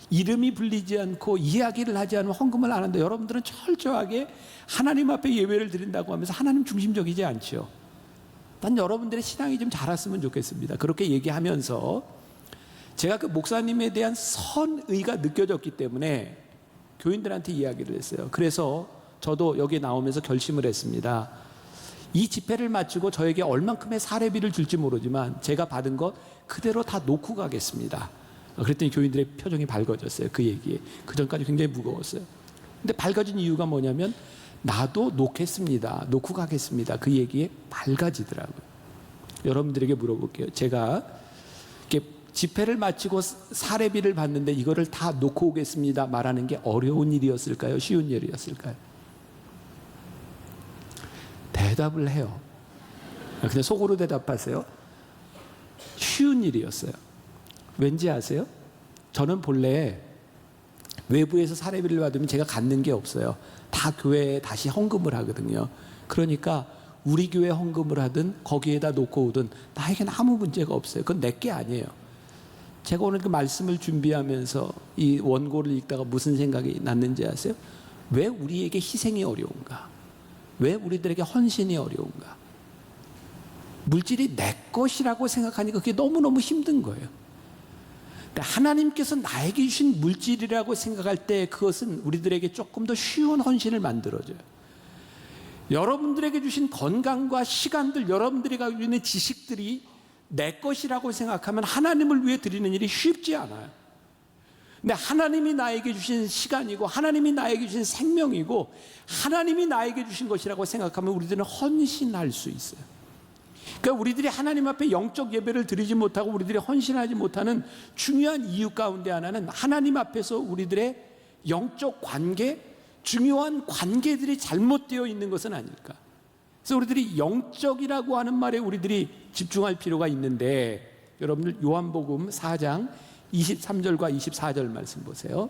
이름이 불리지 않고 이야기를 하지 않으면 헌금을 안 한다. 여러분들은 철저하게 하나님 앞에 예배를 드린다고 하면서 하나님 중심적이지 않죠. 난 여러분들의 신앙이 좀 자랐으면 좋겠습니다. 그렇게 얘기하면서 제가 그 목사님에 대한 선의가 느껴졌기 때문에 교인들한테 이야기를 했어요. 그래서 저도 여기 나오면서 결심을 했습니다. 이 집회를 마치고 저에게 얼만큼의 사례비를 줄지 모르지만 제가 받은 것 그대로 다 놓고 가겠습니다. 그랬더니 교인들의 표정이 밝아졌어요. 그 얘기에. 그 전까지 굉장히 무거웠어요. 근데 밝아진 이유가 뭐냐면 나도 놓겠습니다. 놓고 가겠습니다. 그 얘기에 밝아지더라고요. 여러분들에게 물어볼게요. 제가 이렇게 집회를 마치고 사례비를 받는데 이거를 다 놓고 오겠습니다 말하는 게 어려운 일이었을까요? 쉬운 일이었을까요? 대답을 해요. 그냥 속으로 대답하세요. 쉬운 일이었어요. 왠지 아세요? 저는 본래 외부에서 사례비를 받으면 제가 갖는 게 없어요. 다 교회에 다시 헌금을 하거든요. 그러니까 우리 교회 헌금을 하든 거기에다 놓고 오든 나에게는 아무 문제가 없어요. 그건 내 게 아니에요. 제가 오늘 그 말씀을 준비하면서 이 원고를 읽다가 무슨 생각이 났는지 아세요? 왜 우리에게 희생이 어려운가? 왜 우리들에게 헌신이 어려운가? 물질이 내 것이라고 생각하니까 그게 너무너무 힘든 거예요. 하나님께서 나에게 주신 물질이라고 생각할 때 그것은 우리들에게 조금 더 쉬운 헌신을 만들어줘요. 여러분들에게 주신 건강과 시간들, 여러분들이 가지고 있는 지식들이 내 것이라고 생각하면 하나님을 위해 드리는 일이 쉽지 않아요. 근데 하나님이 나에게 주신 시간이고 하나님이 나에게 주신 생명이고 하나님이 나에게 주신 것이라고 생각하면 우리들은 헌신할 수 있어요. 그러니까 우리들이 하나님 앞에 영적 예배를 드리지 못하고 우리들이 헌신하지 못하는 중요한 이유 가운데 하나는 하나님 앞에서 우리들의 영적 관계, 중요한 관계들이 잘못되어 있는 것은 아닐까. 그래서 우리들이 영적이라고 하는 말에 우리들이 집중할 필요가 있는데 여러분들 요한복음 4장 23절과 24절 말씀 보세요.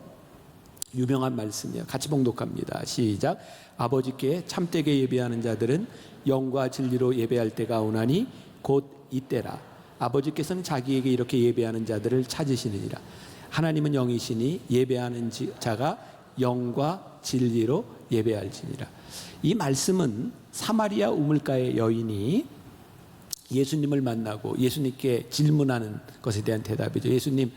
유명한 말씀이에요. 같이 봉독합니다. 시작. 아버지께 참되게 예배하는 자들은 영과 진리로 예배할 때가 오나니 곧 이때라. 아버지께서는 자기에게 이렇게 예배하는 자들을 찾으시느니라. 하나님은 영이시니 예배하는 자가 영과 진리로 예배할지니라. 이 말씀은 사마리아 우물가의 여인이 예수님을 만나고 예수님께 질문하는 것에 대한 대답이죠. 예수님,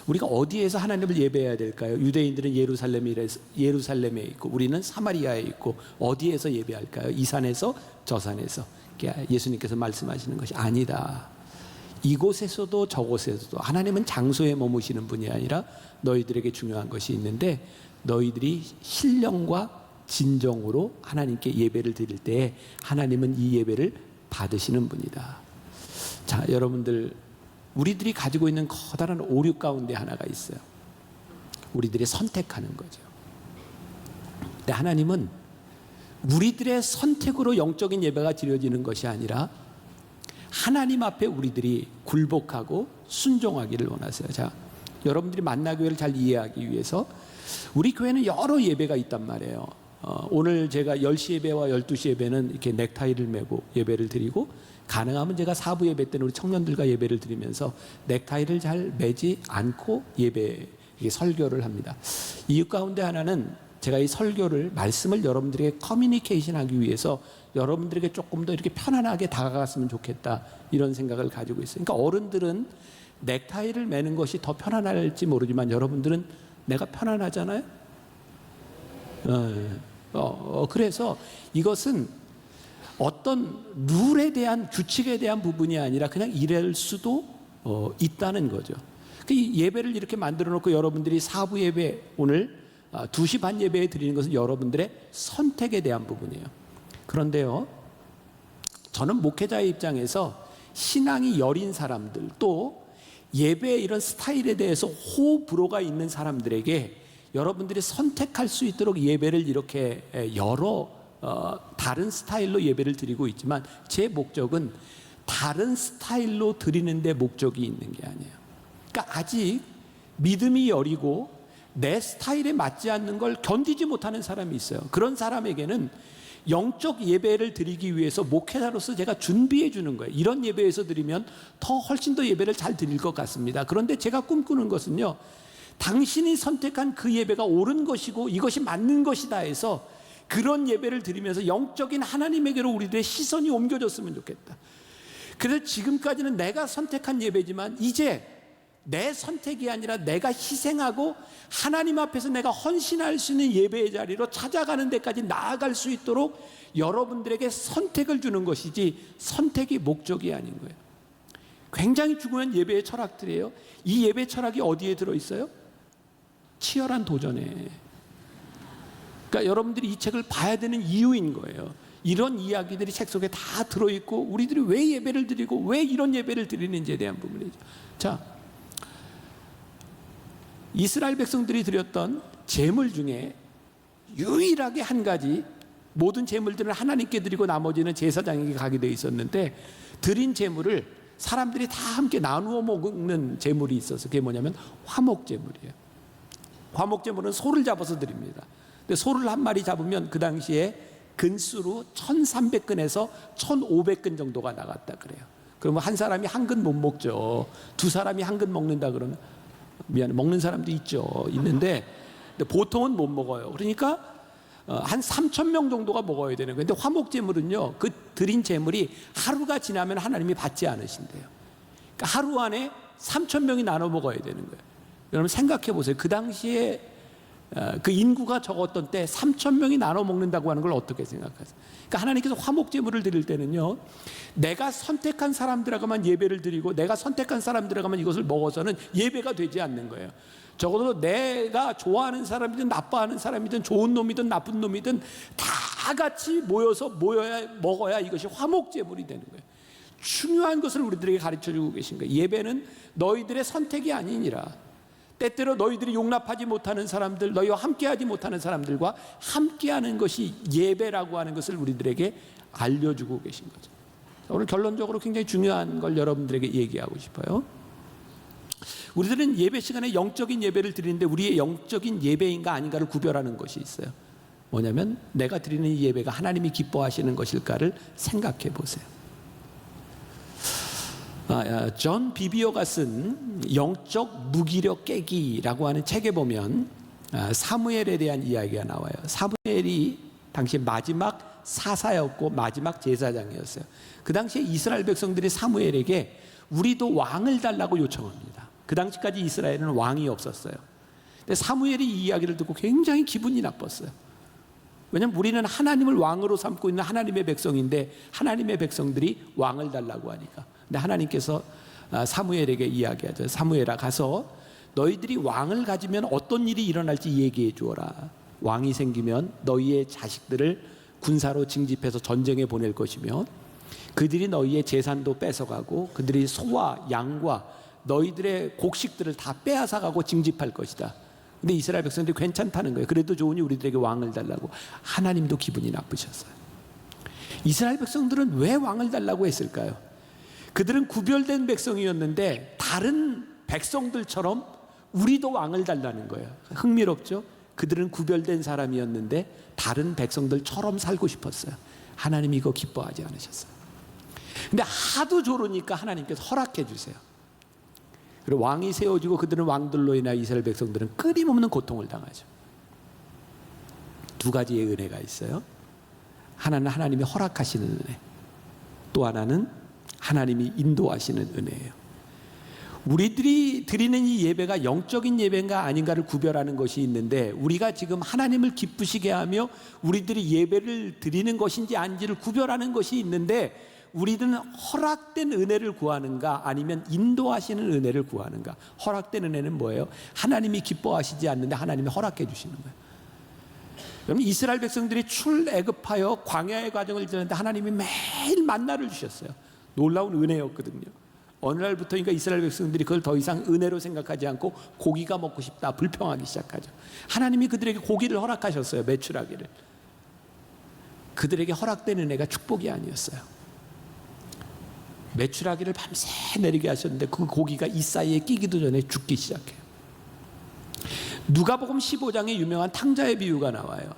우리가 어디에서 하나님을 예배해야 될까요? 유대인들은 예루살렘에 있고 우리는 사마리아에 있고 어디에서 예배할까요? 이 산에서 저 산에서. 예수님께서 말씀하시는 것이 아니다. 이곳에서도 저곳에서도 하나님은 장소에 머무시는 분이 아니라 너희들에게 중요한 것이 있는데 너희들이 신령과 진정으로 하나님께 예배를 드릴 때 하나님은 이 예배를 받으시는 분이다. 자, 여러분들 우리들이 가지고 있는 커다란 오류 가운데 하나가 있어요. 우리들이 선택하는 거죠. 근데 하나님은 우리들의 선택으로 영적인 예배가 드려지는 것이 아니라 하나님 앞에 우리들이 굴복하고 순종하기를 원하세요. 자, 여러분들이 만나교회를 잘 이해하기 위해서 우리 교회는 여러 예배가 있단 말이에요. 오늘 제가 10시 예배와 12시 예배는 이렇게 넥타이를 메고 예배를 드리고 가능하면 제가 4부 예배 때는 우리 청년들과 예배를 드리면서 넥타이를 잘 매지 않고 설교를 합니다. 이유 가운데 하나는 제가 이 설교를 말씀을 여러분들에게 커뮤니케이션 하기 위해서 여러분들에게 조금 더 이렇게 편안하게 다가갔으면 좋겠다 이런 생각을 가지고 있어요. 그러니까 어른들은 넥타이를 매는 것이 더 편안할지 모르지만 여러분들은 내가 편안하잖아요. 그래서 이것은 어떤 룰에 대한 규칙에 대한 부분이 아니라 그냥 이럴 수도 있다는 거죠. 이 예배를 이렇게 만들어 놓고 여러분들이 4부 예배 오늘 2시 반 예배에 드리는 것은 여러분들의 선택에 대한 부분이에요. 그런데요, 저는 목회자의 입장에서 신앙이 여린 사람들 또 예배의 이런 스타일에 대해서 호불호가 있는 사람들에게 여러분들이 선택할 수 있도록 예배를 이렇게 여러 다른 스타일로 예배를 드리고 있지만 제 목적은 다른 스타일로 드리는 데 목적이 있는 게 아니에요. 그러니까 아직 믿음이 여리고 내 스타일에 맞지 않는 걸 견디지 못하는 사람이 있어요. 그런 사람에게는 영적 예배를 드리기 위해서 목회자로서 제가 준비해 주는 거예요. 이런 예배에서 드리면 훨씬 더 예배를 잘 드릴 것 같습니다. 그런데 제가 꿈꾸는 것은요, 당신이 선택한 그 예배가 옳은 것이고 이것이 맞는 것이다 해서 그런 예배를 드리면서 영적인 하나님에게로 우리들의 시선이 옮겨졌으면 좋겠다. 그래서 지금까지는 내가 선택한 예배지만 이제 내 선택이 아니라 내가 희생하고 하나님 앞에서 내가 헌신할 수 있는 예배의 자리로 찾아가는 데까지 나아갈 수 있도록 여러분들에게 선택을 주는 것이지 선택이 목적이 아닌 거예요. 굉장히 중요한 예배의 철학들이에요. 이 예배 철학이 어디에 들어있어요? 치열한 도전에. 그러니까 여러분들이 이 책을 봐야 되는 이유인 거예요. 이런 이야기들이 책 속에 다 들어있고 우리들이 왜 예배를 드리고 왜 이런 예배를 드리는지에 대한 부분이죠. 자, 이스라엘 백성들이 드렸던 제물 중에 유일하게 한 가지, 모든 제물들은 하나님께 드리고 나머지는 제사장에게 가게 되어 있었는데 드린 제물을 사람들이 다 함께 나누어 먹는 제물이 있어서 그게 뭐냐면 화목제물이에요. 화목제물은 소를 잡아서 드립니다. 근데 소를 한 마리 잡으면 그 당시에 근수로 1300근에서 1500근 정도가 나갔다 그래요. 그러면 한 사람이 한 근 못 먹죠. 두 사람이 한 근 먹는다 그러면 미안해, 먹는 사람도 있는데 보통은 못 먹어요. 그러니까 한 3,000명 정도가 먹어야 되는 거예요. 근데 화목제물은요, 그 드린 제물이 하루가 지나면 하나님이 받지 않으신대요. 그러니까 하루 안에 3,000명이 나눠 먹어야 되는 거예요. 여러분 생각해 보세요. 그 당시에 그 인구가 적었던 때 3,000명이 나눠 먹는다고 하는 걸 어떻게 생각하세요? 그러니까 하나님께서 화목제물을 드릴 때는요, 내가 선택한 사람들에게만 예배를 드리고 내가 선택한 사람들에게만 이것을 먹어서는 예배가 되지 않는 거예요. 적어도 내가 좋아하는 사람이든 나빠하는 사람이든 좋은 놈이든 나쁜 놈이든 다 같이 먹어야 이것이 화목제물이 되는 거예요. 중요한 것을 우리들에게 가르쳐주고 계신 거예요. 예배는 너희들의 선택이 아니니라. 때때로 너희들이 용납하지 못하는 사람들, 너희와 함께하지 못하는 사람들과 함께하는 것이 예배라고 하는 것을 우리들에게 알려주고 계신 거죠. 오늘 결론적으로 굉장히 중요한 걸 여러분들에게 얘기하고 싶어요. 우리들은 예배 시간에 영적인 예배를 드리는데 우리의 영적인 예배인가 아닌가를 구별하는 것이 있어요. 뭐냐면 내가 드리는 이 예배가 하나님이 기뻐하시는 것일까를 생각해 보세요. 존 비비어가 쓴 영적 무기력 깨기라고 하는 책에 보면 사무엘에 대한 이야기가 나와요. 사무엘이 당시 마지막 사사였고 마지막 제사장이었어요. 그 당시에 이스라엘 백성들이 사무엘에게 우리도 왕을 달라고 요청합니다. 그 당시까지 이스라엘은 왕이 없었어요. 근데 사무엘이 이 이야기를 듣고 굉장히 기분이 나빴어요. 왜냐하면 우리는 하나님을 왕으로 삼고 있는 하나님의 백성인데 하나님의 백성들이 왕을 달라고 하니까. 근데 하나님께서 사무엘에게 이야기하죠. 사무엘아, 가서 너희들이 왕을 가지면 어떤 일이 일어날지 얘기해 주어라. 왕이 생기면 너희의 자식들을 군사로 징집해서 전쟁에 보낼 것이며 그들이 너희의 재산도 뺏어가고 그들이 소와 양과 너희들의 곡식들을 다 빼앗아가고 징집할 것이다. 근데 이스라엘 백성들이 괜찮다는 거예요. 그래도 좋으니 우리들에게 왕을 달라고. 하나님도 기분이 나쁘셨어요. 이스라엘 백성들은 왜 왕을 달라고 했을까요? 그들은 구별된 백성이었는데 다른 백성들처럼 우리도 왕을 달라는 거예요. 흥미롭죠? 그들은 구별된 사람이었는데 다른 백성들처럼 살고 싶었어요. 하나님이 이거 기뻐하지 않으셨어요. 근데 하도 조르니까 하나님께서 허락해 주세요. 그리고 왕이 세워지고 그들은 왕들로 인하여 이스라엘 백성들은 끊임없는 고통을 당하죠. 두 가지의 은혜가 있어요. 하나는 하나님이 허락하시는 은혜, 또 하나는 하나님이 인도하시는 은혜예요. 우리들이 드리는 이 예배가 영적인 예배인가 아닌가를 구별하는 것이 있는데 우리가 지금 하나님을 기쁘시게 하며 우리들이 예배를 드리는 것인지 아닌지를 구별하는 것이 있는데 우리는 허락된 은혜를 구하는가 아니면 인도하시는 은혜를 구하는가. 허락된 은혜는 뭐예요? 하나님이 기뻐하시지 않는데 하나님이 허락해 주시는 거예요. 그럼 이스라엘 백성들이 출애굽하여 광야의 과정을 지났는데 하나님이 매일 만나를 주셨어요. 놀라운 은혜였거든요. 어느 날부터인가 이스라엘 백성들이 그걸 더 이상 은혜로 생각하지 않고 고기가 먹고 싶다 불평하기 시작하죠. 하나님이 그들에게 고기를 허락하셨어요. 메추라기를. 그들에게 허락된 은혜가 축복이 아니었어요. 메추라기를 밤새 내리게 하셨는데 그 고기가 이 사이에 끼기도 전에 죽기 시작해요. 누가복음 15장에 유명한 탕자의 비유가 나와요.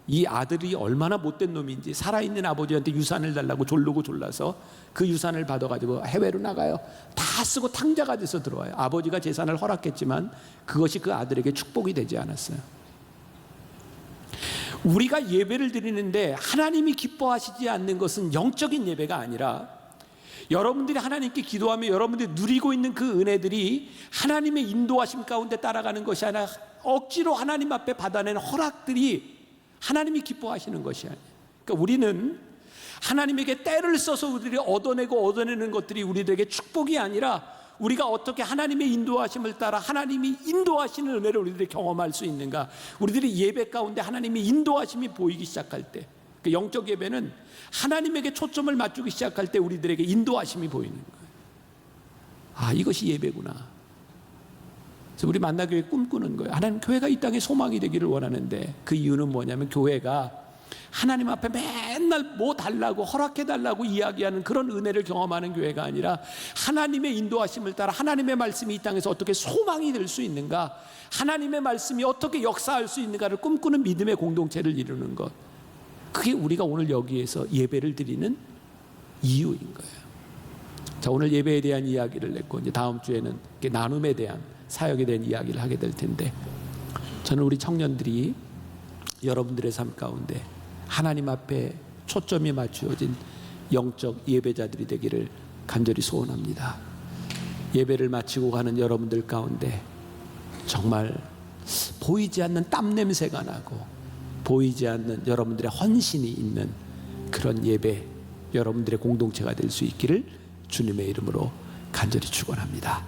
이 아들이 얼마나 못된 놈인지 살아있는 아버지한테 유산을 달라고 졸르고 졸라서 그 유산을 받아가지고 해외로 나가요. 다 쓰고 탕자가 돼서 들어와요. 아버지가 재산을 허락했지만 그것이 그 아들에게 축복이 되지 않았어요. 우리가 예배를 드리는데 하나님이 기뻐하시지 않는 것은 영적인 예배가 아니라 여러분들이 하나님께 기도하며 여러분들이 누리고 있는 그 은혜들이 하나님의 인도하심 가운데 따라가는 것이 아니라 억지로 하나님 앞에 받아낸 허락들이 하나님이 기뻐하시는 것이 아니에요. 그러니까 우리는 하나님에게 때를 써서 우리를 얻어내는 것들이 우리들에게 축복이 아니라 우리가 어떻게 하나님의 인도하심을 따라 하나님이 인도하시는 은혜를 우리들이 경험할 수 있는가. 우리들이 예배 가운데 하나님의 인도하심이 보이기 시작할 때, 그 영적 예배는 하나님에게 초점을 맞추기 시작할 때 우리들에게 인도하심이 보이는 거예요. 아, 이것이 예배구나. 그래서 우리 만나교회 꿈꾸는 거예요. 하나님, 교회가 이 땅에 소망이 되기를 원하는데 그 이유는 뭐냐면 교회가 하나님 앞에 맨날 뭐 달라고 허락해 달라고 이야기하는 그런 은혜를 경험하는 교회가 아니라 하나님의 인도하심을 따라 하나님의 말씀이 이 땅에서 어떻게 소망이 될 수 있는가, 하나님의 말씀이 어떻게 역사할 수 있는가를 꿈꾸는 믿음의 공동체를 이루는 것, 그게 우리가 오늘 여기에서 예배를 드리는 이유인 거예요. 자, 오늘 예배에 대한 이야기를 냈고 이제 다음 주에는 나눔에 대한, 사역에 대한 이야기를 하게 될 텐데, 저는 우리 청년들이 여러분들의 삶 가운데 하나님 앞에 초점이 맞추어진 영적 예배자들이 되기를 간절히 소원합니다. 예배를 마치고 가는 여러분들 가운데 정말 보이지 않는 땀 냄새가 나고 보이지 않는 여러분들의 헌신이 있는 그런 예배, 여러분들의 공동체가 될 수 있기를 주님의 이름으로 간절히 축원합니다.